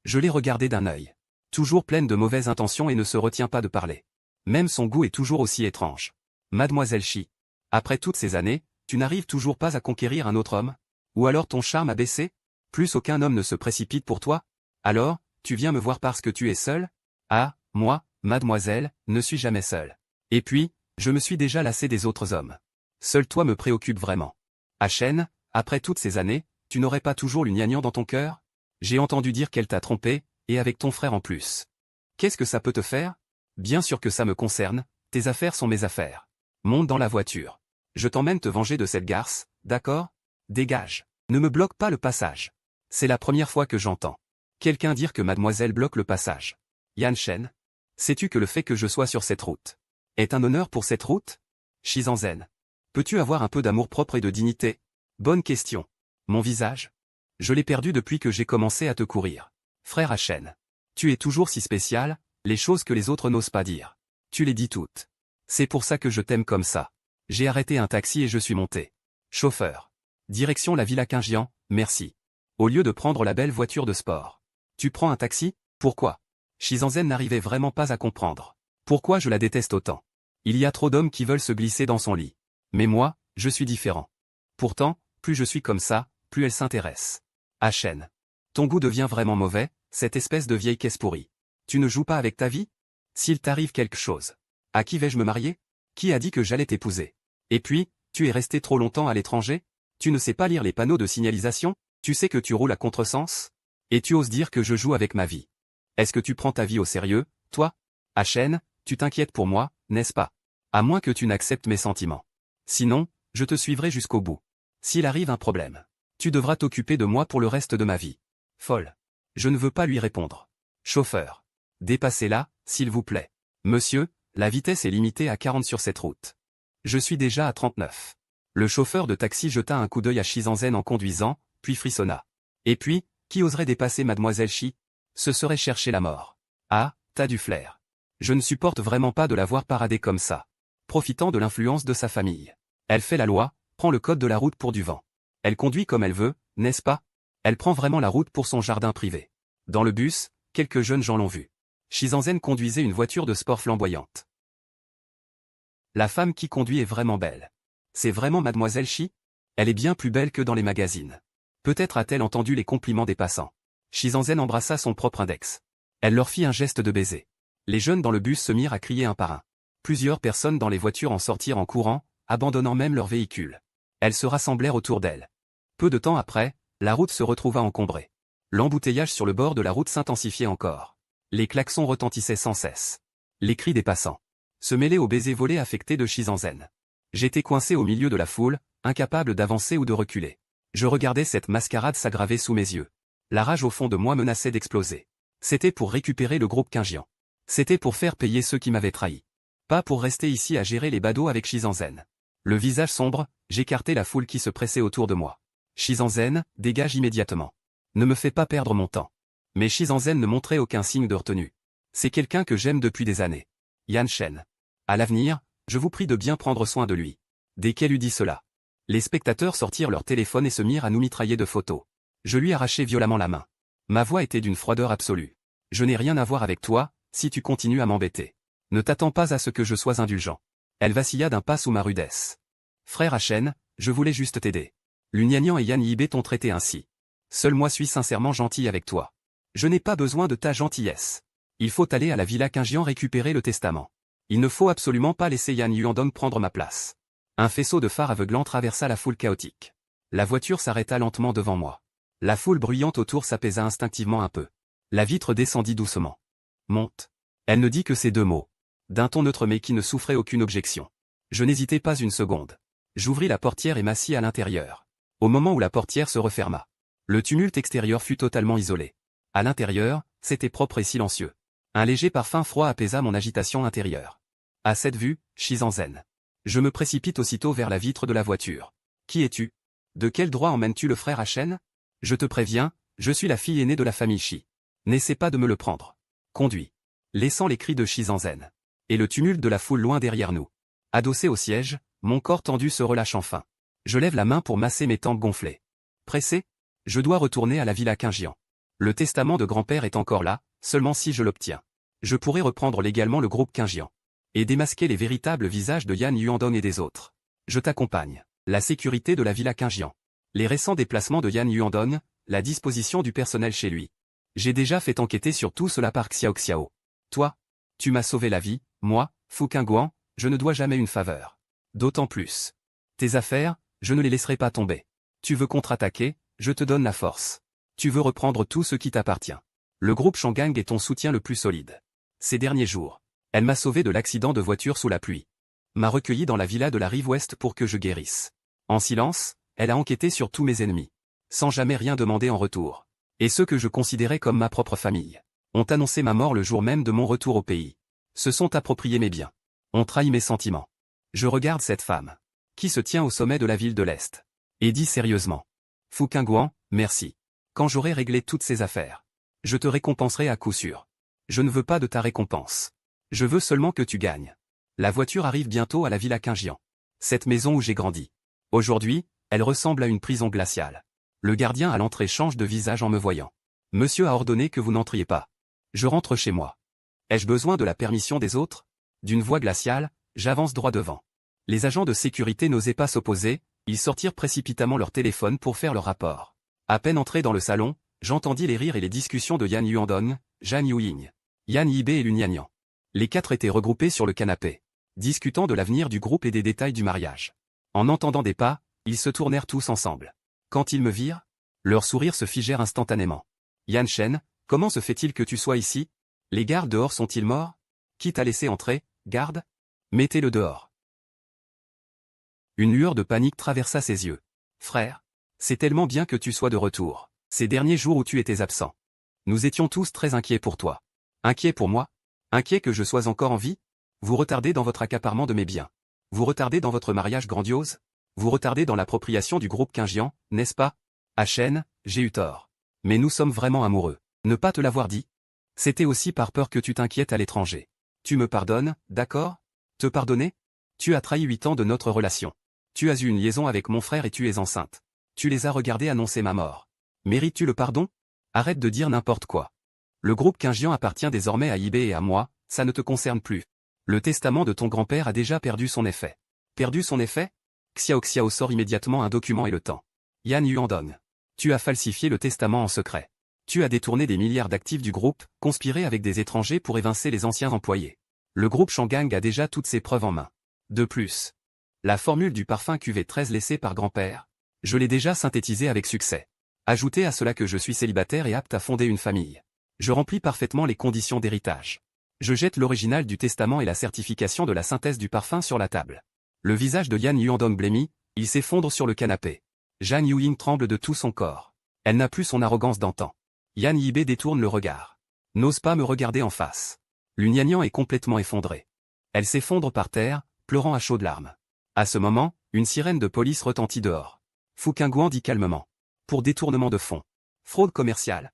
Je l'ai regardé d'un œil. Toujours pleine de mauvaises intentions et ne se retient pas de parler. Même son goût est toujours aussi étrange. Mademoiselle Shi. Après toutes ces années, tu n'arrives toujours pas à conquérir un autre homme? Ou alors ton charme a baissé? Plus aucun homme ne se précipite pour toi? Alors, tu viens me voir parce que tu es seule? Ah, moi, mademoiselle, ne suis jamais seule. Et puis, je me suis déjà lassé des autres hommes. Seul toi me préoccupe vraiment. Achen, après toutes ces années, tu n'aurais pas toujours l'Uniagnan dans ton cœur? J'ai entendu dire qu'elle t'a trompé, et avec ton frère en plus. Qu'est-ce que ça peut te faire? Bien sûr que ça me concerne, tes affaires sont mes affaires. Monte dans la voiture. Je t'emmène te venger de cette garce, d'accord? Dégage. Ne me bloque pas le passage. C'est la première fois que j'entends quelqu'un dire que mademoiselle bloque le passage. Yan Shen, sais-tu que le fait que je sois sur cette route est un honneur pour cette route? Shizanzen. Peux-tu avoir un peu d'amour-propre et de dignité? Bonne question. Mon visage? Je l'ai perdu depuis que j'ai commencé à te courir. Frère Achen. Tu es toujours si spécial, les choses que les autres n'osent pas dire. Tu les dis toutes. C'est pour ça que je t'aime comme ça. J'ai arrêté un taxi et je suis monté. Chauffeur. Direction la Villa Qingjian, merci. Au lieu de prendre la belle voiture de sport. Tu prends un taxi? Pourquoi? Shizanzen n'arrivait vraiment pas à comprendre. Pourquoi je la déteste autant? Il y a trop d'hommes qui veulent se glisser dans son lit. Mais moi, je suis différent. Pourtant, plus je suis comme ça, plus elle s'intéresse. Achen. Ton goût devient vraiment mauvais, cette espèce de vieille caisse pourrie. Tu ne joues pas avec ta vie? S'il t'arrive quelque chose. À qui vais-je me marier? Qui a dit que j'allais t'épouser? Et puis, tu es resté trop longtemps à l'étranger? Tu ne sais pas lire les panneaux de signalisation? Tu sais que tu roules à contresens? Et tu oses dire que je joue avec ma vie? Est-ce que tu prends ta vie au sérieux, toi? Achen, tu t'inquiètes pour moi, n'est-ce pas? À moins que tu n'acceptes mes sentiments. Sinon, je te suivrai jusqu'au bout. S'il arrive un problème, tu devras t'occuper de moi pour le reste de ma vie. Folle. Je ne veux pas lui répondre. Chauffeur. Dépassez-la, s'il vous plaît. Monsieur, la vitesse est limitée à 40 sur cette route. Je suis déjà à 39. Le chauffeur de taxi jeta un coup d'œil à Shizanzen en conduisant, puis frissonna. Et puis, qui oserait dépasser mademoiselle Shi? Ce serait chercher la mort. Ah, t'as du flair. Je ne supporte vraiment pas de la voir parader comme ça. Profitant de l'influence de sa famille. Elle fait la loi, prend le code de la route pour du vent. Elle conduit comme elle veut, n'est-ce pas? Elle prend vraiment la route pour son jardin privé. Dans le bus, quelques jeunes gens l'ont vue. Shizanzen conduisait une voiture de sport flamboyante. La femme qui conduit est vraiment belle. C'est vraiment mademoiselle Shi? Elle est bien plus belle que dans les magazines. Peut-être a-t-elle entendu les compliments des passants. Shizanzen embrassa son propre index. Elle leur fit un geste de baiser. Les jeunes dans le bus se mirent à crier un par un. Plusieurs personnes dans les voitures en sortirent en courant, abandonnant même leur véhicule. Elles se rassemblèrent autour d'elle. Peu de temps après, la route se retrouva encombrée. L'embouteillage sur le bord de la route s'intensifiait encore. Les klaxons retentissaient sans cesse. Les cris des passants se mêlaient aux baisers volés affectés de Shizanzen. J'étais coincé au milieu de la foule, incapable d'avancer ou de reculer. Je regardais cette mascarade s'aggraver sous mes yeux. La rage au fond de moi menaçait d'exploser. C'était pour récupérer le groupe Qingjian. C'était pour faire payer ceux qui m'avaient trahi. Pas pour rester ici à gérer les badauds avec Shizanzen. Le visage sombre, j'écartai la foule qui se pressait autour de moi. Shizanzen, dégage immédiatement. Ne me fais pas perdre mon temps. Mais Shizanzen ne montrait aucun signe de retenue. C'est quelqu'un que j'aime depuis des années. Yan Shen. À l'avenir, je vous prie de bien prendre soin de lui. Dès qu'elle eut dit cela, les spectateurs sortirent leur téléphone et se mirent à nous mitrailler de photos. Je lui arrachai violemment la main. Ma voix était d'une froideur absolue. Je n'ai rien à voir avec toi, si tu continues à m'embêter. Ne t'attends pas à ce que je sois indulgent. Elle vacilla d'un pas sous ma rudesse. Frère Hachen, je voulais juste t'aider. Lugnagnan et Yan Yibé t'ont traité ainsi. Seul moi suis sincèrement gentil avec toi. Je n'ai pas besoin de ta gentillesse. Il faut aller à la villa Qingjian récupérer le testament. Il ne faut absolument pas laisser Yan Yuandong prendre ma place. Un faisceau de phares aveuglant traversa la foule chaotique. La voiture s'arrêta lentement devant moi. La foule bruyante autour s'apaisa instinctivement un peu. La vitre descendit doucement. Monte. Elle ne dit que ces deux mots. D'un ton neutre mais qui ne souffrait aucune objection. Je n'hésitai pas une seconde. J'ouvris la portière et m'assis à l'intérieur. Au moment où la portière se referma, le tumulte extérieur fut totalement isolé. À l'intérieur, c'était propre et silencieux. Un léger parfum froid apaisa mon agitation intérieure. À cette vue, Shizanzen. Je me précipite aussitôt vers la vitre de la voiture. Qui es-tu? De quel droit emmènes-tu le frère Hachen? Je te préviens, je suis la fille aînée de la famille Shi. N'essaie pas de me le prendre. Conduis. Laissant les cris de Shizanzen. Et le tumulte de la foule loin derrière nous. Adossé au siège, mon corps tendu se relâche enfin. Je lève la main pour masser mes tempes gonflées. Pressé? Je dois retourner à la villa Qingjian. Le testament de grand-père est encore là, seulement si je l'obtiens. Je pourrai reprendre légalement le groupe Qingjian. Et démasquer les véritables visages de Yan Yuandong et des autres. Je t'accompagne. La sécurité de la villa Qingjian. Les récents déplacements de Yan Yuandong, la disposition du personnel chez lui. J'ai déjà fait enquêter sur tout cela par Xiao Xiao. Toi, tu m'as sauvé la vie, moi, Fu Qingguan, je ne dois jamais une faveur. D'autant plus. Tes affaires, je ne les laisserai pas tomber. Tu veux contre-attaquer, je te donne la force. Tu veux reprendre tout ce qui t'appartient. Le groupe Shangang est ton soutien le plus solide. Ces derniers jours, elle m'a sauvé de l'accident de voiture sous la pluie. M'a recueilli dans la villa de la rive ouest pour que je guérisse. En silence, elle a enquêté sur tous mes ennemis. Sans jamais rien demander en retour. Et ceux que je considérais comme ma propre famille. Ont annoncé ma mort le jour même de mon retour au pays. Se sont appropriés mes biens. Ont trahi mes sentiments. Je regarde cette femme. Qui se tient au sommet de la ville de l'Est. Et dit sérieusement. Fu Qingguan, merci. Quand j'aurai réglé toutes ces affaires. Je te récompenserai à coup sûr. Je ne veux pas de ta récompense. Je veux seulement que tu gagnes. La voiture arrive bientôt à la villa Qingjian. Cette maison où j'ai grandi. Aujourd'hui, elle ressemble à une prison glaciale. Le gardien à l'entrée change de visage en me voyant. Monsieur a ordonné que vous n'entriez pas. Je rentre chez moi. Ai-je besoin de la permission des autres? D'une voix glaciale, j'avance droit devant. Les agents de sécurité n'osaient pas s'opposer, ils sortirent précipitamment leur téléphone pour faire leur rapport. À peine entré dans le salon, j'entendis les rires et les discussions de Yan Yuandong, Zhan Yuying, Yan Yibé et Lugnagnan. Les quatre étaient regroupés sur le canapé, discutant de l'avenir du groupe et des détails du mariage. En entendant des pas, ils se tournèrent tous ensemble. Quand ils me virent, leurs sourires se figèrent instantanément. Yan Shen, comment se fait-il que tu sois ici? Les gardes dehors sont-ils morts? Qui t'a laissé entrer, garde? Mettez-le dehors. Une lueur de panique traversa ses yeux. Frère, c'est tellement bien que tu sois de retour. Ces derniers jours où tu étais absent. Nous étions tous très inquiets pour toi. Inquiets pour moi? Inquiets que je sois encore en vie? Vous retardez dans votre accaparement de mes biens. Vous retardez dans votre mariage grandiose? Vous retardez dans l'appropriation du groupe Qingjian, n'est-ce pas? Hachen, j'ai eu tort. Mais nous sommes vraiment amoureux. Ne pas te l'avoir dit? C'était aussi par peur que tu t'inquiètes à l'étranger. Tu me pardonnes, d'accord? Te pardonner? Tu as trahi 8 ans de notre relation. Tu as eu une liaison avec mon frère et tu es enceinte. Tu les as regardés annoncer ma mort. Mérites-tu le pardon? Arrête de dire n'importe quoi. Le groupe Qingjian appartient désormais à Yibé et à moi, ça ne te concerne plus. Le testament de ton grand-père a déjà perdu son effet. Perdu son effet? Xiao Xiao sort immédiatement un document et le temps. Yan Yuandong. Tu as falsifié le testament en secret. Tu as détourné des milliards d'actifs du groupe, conspiré avec des étrangers pour évincer les anciens employés. Le groupe Shangang a déjà toutes ses preuves en main. De plus, la formule du parfum QV13 laissée par grand-père, je l'ai déjà synthétisée avec succès. Ajoutez à cela que je suis célibataire et apte à fonder une famille. Je remplis parfaitement les conditions d'héritage. Je jette l'original du testament et la certification de la synthèse du parfum sur la table. Le visage de Yan Yuandong blêmit, il s'effondre sur le canapé. Zhan Yuying tremble de tout son corps. Elle n'a plus son arrogance d'antan. Yan Yibé détourne le regard. N'ose pas me regarder en face. Lugnagnan est complètement effondrée. Elle s'effondre par terre, pleurant à chaudes larmes. À ce moment, une sirène de police retentit dehors. Fu Qingguan dit calmement. Pour détournement de fonds. Fraude commerciale.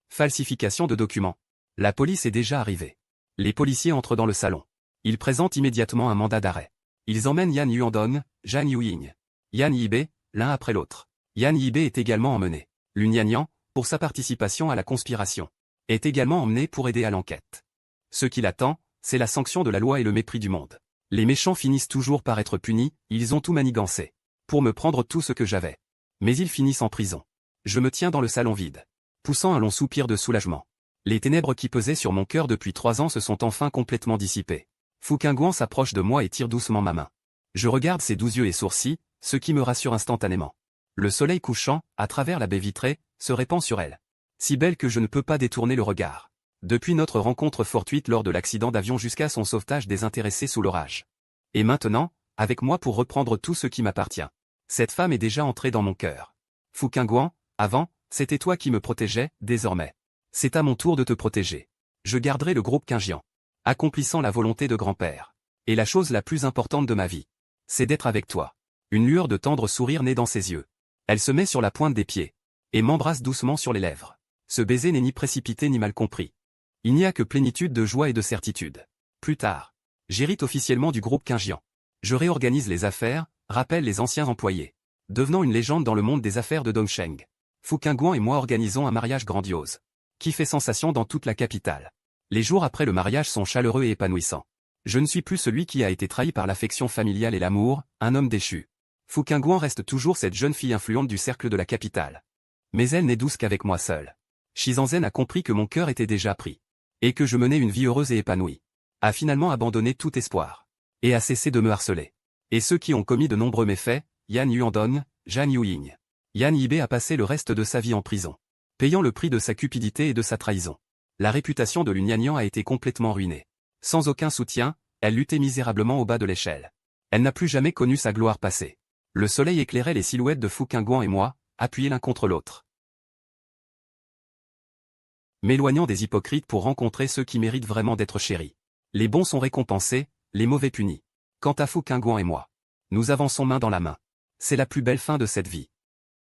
Falsification de documents. La police est déjà arrivée. Les policiers entrent dans le salon. Ils présentent immédiatement un mandat d'arrêt. Ils emmènent Yan Yuandong, Zhan Yuying, Yan Yibé, l'un après l'autre. Yan Yibé est également emmené. Lugnagnan, pour sa participation à la conspiration, est également emmené pour aider à l'enquête. Ce qui l'attend, c'est la sanction de la loi et le mépris du monde. Les méchants finissent toujours par être punis, ils ont tout manigancé, pour me prendre tout ce que j'avais. Mais ils finissent en prison. Je me tiens dans le salon vide, poussant un long soupir de soulagement. Les ténèbres qui pesaient sur mon cœur depuis 3 ans se sont enfin complètement dissipées. Fouquingouan s'approche de moi et tire doucement ma main. Je regarde ses 12 yeux et sourcils, ce qui me rassure instantanément. Le soleil couchant, à travers la baie vitrée, se répand sur elle. Si belle que je ne peux pas détourner le regard. Depuis notre rencontre fortuite lors de l'accident d'avion jusqu'à son sauvetage désintéressé sous l'orage. Et maintenant, avec moi pour reprendre tout ce qui m'appartient. Cette femme est déjà entrée dans mon cœur. Fouquingouan, avant, c'était toi qui me protégeais, désormais. C'est à mon tour de te protéger. Je garderai le groupe Quingian, accomplissant la volonté de grand-père. Et la chose la plus importante de ma vie, c'est d'être avec toi. Une lueur de tendre sourire naît dans ses yeux. Elle se met sur la pointe des pieds, et m'embrasse doucement sur les lèvres. Ce baiser n'est ni précipité ni mal compris. Il n'y a que plénitude de joie et de certitude. Plus tard, j'hérite officiellement du groupe Quingian. Je réorganise les affaires, rappelle les anciens employés, devenant une légende dans le monde des affaires de Dongsheng. Fouquingouan et moi organisons un mariage grandiose, qui fait sensation dans toute la capitale. Les jours après le mariage sont chaleureux et épanouissants. Je ne suis plus celui qui a été trahi par l'affection familiale et l'amour, un homme déchu. Fouquingouan reste toujours cette jeune fille influente du cercle de la capitale. Mais elle n'est douce qu'avec moi seul. Shizanzen a compris que mon cœur était déjà pris, et que je menais une vie heureuse et épanouie. A finalement abandonné tout espoir, et a cessé de me harceler. Et ceux qui ont commis de nombreux méfaits, Yan Yuandong, Zhan Yuying. Yan Yibei a passé le reste de sa vie en prison, payant le prix de sa cupidité et de sa trahison. La réputation de Lunyanian a été complètement ruinée. Sans aucun soutien, elle luttait misérablement au bas de l'échelle. Elle n'a plus jamais connu sa gloire passée. Le soleil éclairait les silhouettes de Fouquingouan et moi, appuyés l'un contre l'autre, m'éloignant des hypocrites pour rencontrer ceux qui méritent vraiment d'être chéris. Les bons sont récompensés, les mauvais punis. Quant à Fouquingouan et moi, nous avançons main dans la main. C'est la plus belle fin de cette vie.